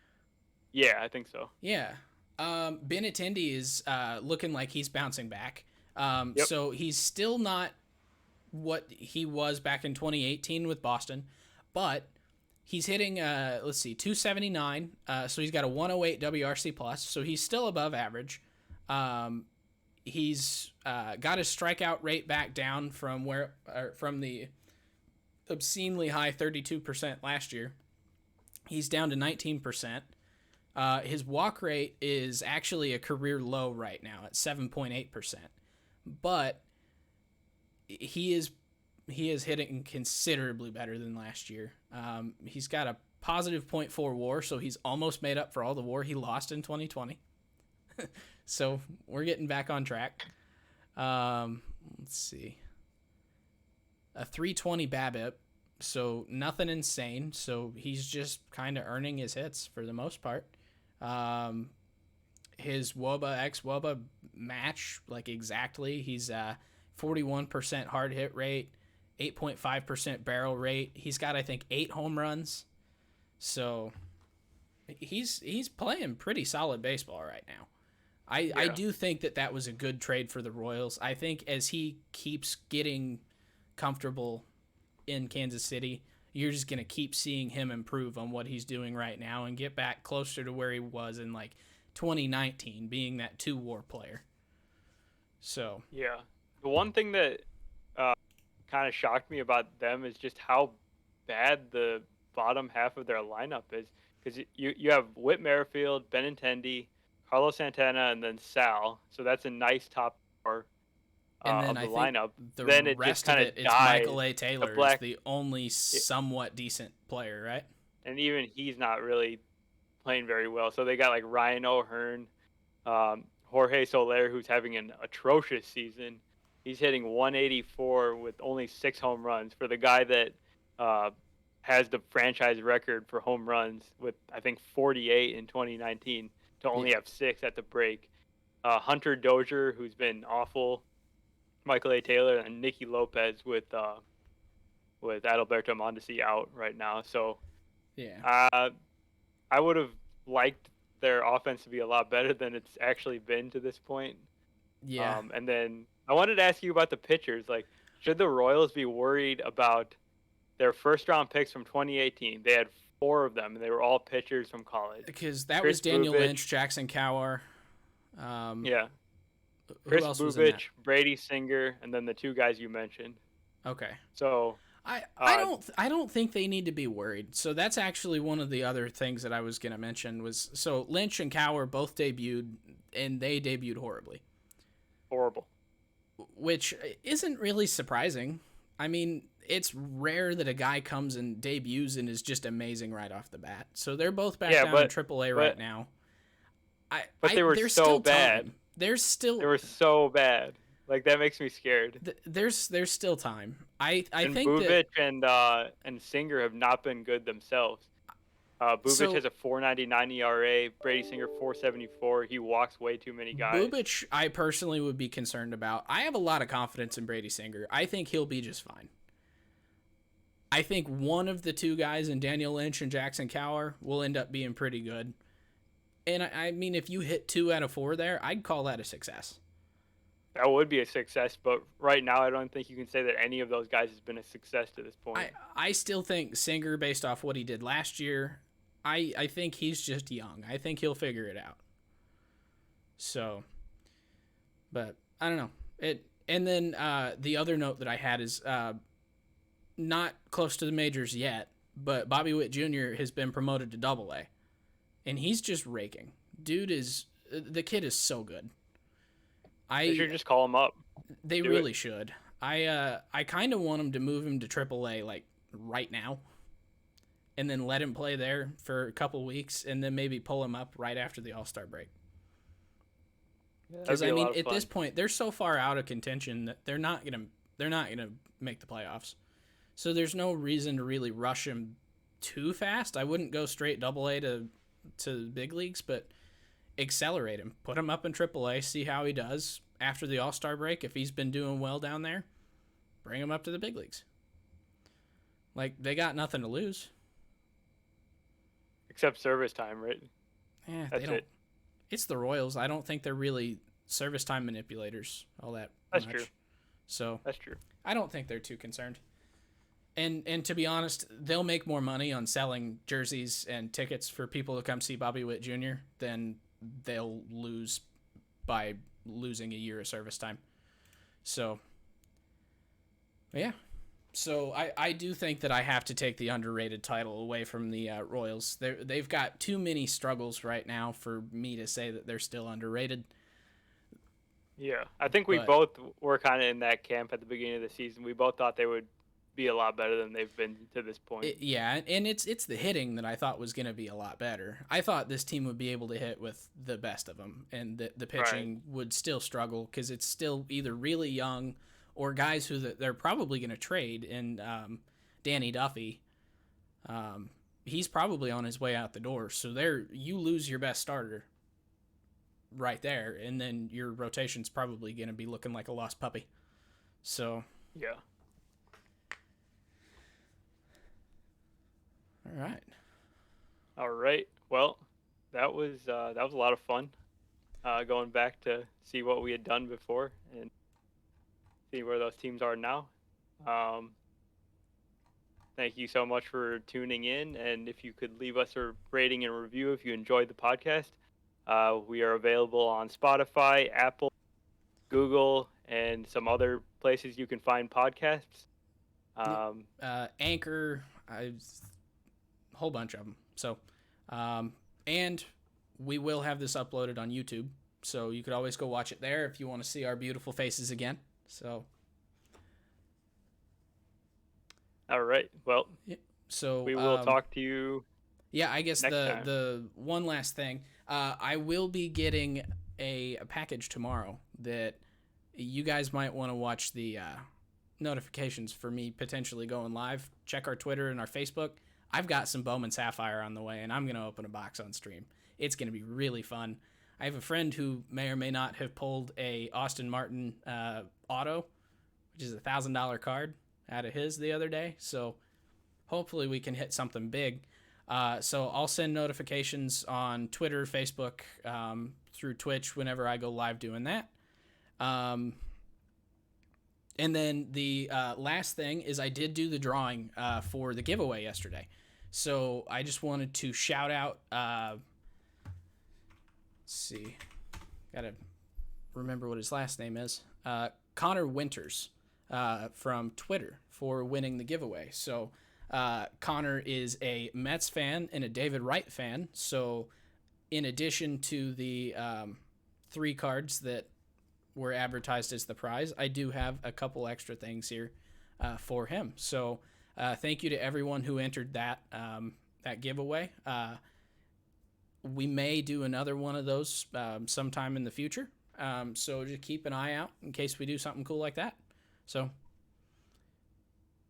Yeah, I think so. Yeah. Benintendi is looking like he's bouncing back. Yep. So he's still not what he was back in 2018 with Boston, but he's hitting 279. So he's got a 108 WRC+, so he's still above average. He's got his strikeout rate back down from the obscenely high 32% last year. He's down to 19%. His walk rate is actually a career low right now at 7.8%, but he is hitting considerably better than last year. He's got a positive .4 WAR, so he's almost made up for all the WAR he lost in 2020. So we're getting back on track. Let's see, a 320 BABIP. So nothing insane. So he's just kind of earning his hits for the most part. His WOBA xWOBA match like exactly. He's 41% hard hit rate, 8.5% barrel rate. He's got I think 8 home runs. So he's playing pretty solid baseball right now. I do think that was a good trade for the Royals. I think as he keeps getting comfortable in Kansas City, you're just going to keep seeing him improve on what he's doing right now and get back closer to where he was in like 2019, being that 2 WAR player. So yeah, the one thing that kind of shocked me about them is just how bad the bottom half of their lineup is, because you have Whit Merrifield, Benintendi, Carlos Santana, and then Sal. So that's a nice top 4 and then of the lineup. The then it rest just kind of it, it's dies. Michael A. Taylor is the only somewhat decent player, right? And even he's not really playing very well. So they got like Ryan O'Hearn, Jorge Soler, who's having an atrocious season. He's hitting 184 with only 6 home runs for the guy that has the franchise record for home runs with, I think, 48 in 2019 to only have 6 at the break. Hunter Dozier, who's been awful. Michael A. Taylor, and Nicky Lopez with Adalberto Mondesi out right now. So yeah, I would have liked their offense to be a lot better than it's actually been to this point. Yeah. And then I wanted to ask you about the pitchers. Like, should the Royals be worried about their first-round picks from 2018? They had 4 of them, and they were all pitchers from college. Because that was Daniel Lynch, Jackson Kowar. Yeah. Who else was in that? Brady Singer, and then the 2 guys you mentioned. Okay. So I don't think they need to be worried. So that's actually one of the other things that I was gonna mention was, so Lynch and Kowar both debuted, and they debuted horribly. Horrible. Which isn't really surprising. I mean, it's rare that a guy comes and debuts and is just amazing right off the bat. So they're both back down in AAA right now. But they were so bad. They were so bad. Like, that makes me scared. There's still time. I think Bubic and Singer have not been good themselves. Bubic has a 4.99 ERA. Brady Singer 4.74. He walks way too many guys. Bubic, I personally would be concerned about. I have a lot of confidence in Brady Singer. I think he'll be just fine. I think one of the 2 guys in Daniel Lynch and Jackson Kowar will end up being pretty good. And I mean, if you hit 2 out of 4 there, I'd call that a success. That would be a success, but right now I don't think you can say that any of those guys has been a success to this point. I still think Singer, based off what he did last year, I think he's just young. I think he'll figure it out. So, but I don't know. And then the other note that I had is not close to the majors yet, but Bobby Witt Jr. has been promoted to Double A, and he's just raking. The kid is so good. They should just call him up. They really should. I kind of want him to move him to Triple A like right now, and then let him play there for a couple weeks, and then maybe pull him up right after the All-Star break. Because I mean, at this point, they're so far out of contention that they're not gonna make the playoffs. So there's no reason to really rush him too fast. I wouldn't go straight Double A to the big leagues, but accelerate him, put him up in Triple A, see how he does after the All-Star break. If he's been doing well down there, bring him up to the big leagues. Like, they got nothing to lose. Except service time, right? Yeah, they don't. It's the Royals. I don't think they're really service time manipulators all that much. That's true. So that's true. I don't think they're too concerned. And to be honest, they'll make more money on selling jerseys and tickets for people to come see Bobby Witt Jr. than they'll lose by losing a year of service time. So, yeah. So I do think that I have to take the underrated title away from the Royals. They've got too many struggles right now for me to say that they're still underrated. Yeah, I think we both were kind of in that camp at the beginning of the season. We both thought they would be a lot better than they've been to this point. Yeah, and it's the hitting that I thought was going to be a lot better. I thought this team would be able to hit with the best of them, and the pitching would still struggle because it's still either really young or guys who they're probably going to trade. And Danny Duffy, he's probably on his way out the door. So you lose your best starter right there, and then your rotation's probably going to be looking like a lost puppy. So yeah. All right. Well, that was a lot of fun. Going back to see what we had done before and see where those teams are now. Thank you so much for tuning in, and if you could leave us a rating and review if you enjoyed the podcast. We are available on Spotify, Apple, Google, and some other places you can find podcasts. Anchor, a whole bunch of them. So, and we will have this uploaded on YouTube, so you could always go watch it there if you want to see our beautiful faces again. So, all right. Well, yeah. So we will talk to you. Yeah, I guess the one last thing, I will be getting a package tomorrow that you guys might want to watch the notifications for me potentially going live. Check our Twitter and our Facebook. I've got some Bowman Sapphire on the way, and I'm going to open a box on stream. It's going to be really fun. I have a friend who may or may not have pulled a Austin Martin auto, which is a $1,000 card, out of his the other day. So hopefully we can hit something big. So I'll send notifications on Twitter, Facebook, through Twitch whenever I go live doing that. And then the last thing is I did do the drawing for the giveaway yesterday. So I just wanted to shout out, let's see, got to remember what his last name is, Connor Winters from Twitter for winning the giveaway. So Connor is a Mets fan and a David Wright fan. So in addition to the 3 cards that were advertised as the prize, I do have a couple extra things here for him. So thank you to everyone who entered that giveaway. We may do another one of those sometime in the future. So just keep an eye out in case we do something cool like that. So, all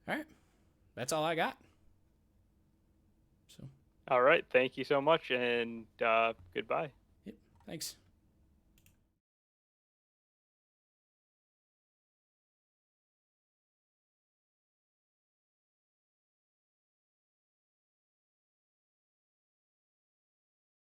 right. That's all I got. So. All right. Thank you so much, and goodbye. Yep. Thanks.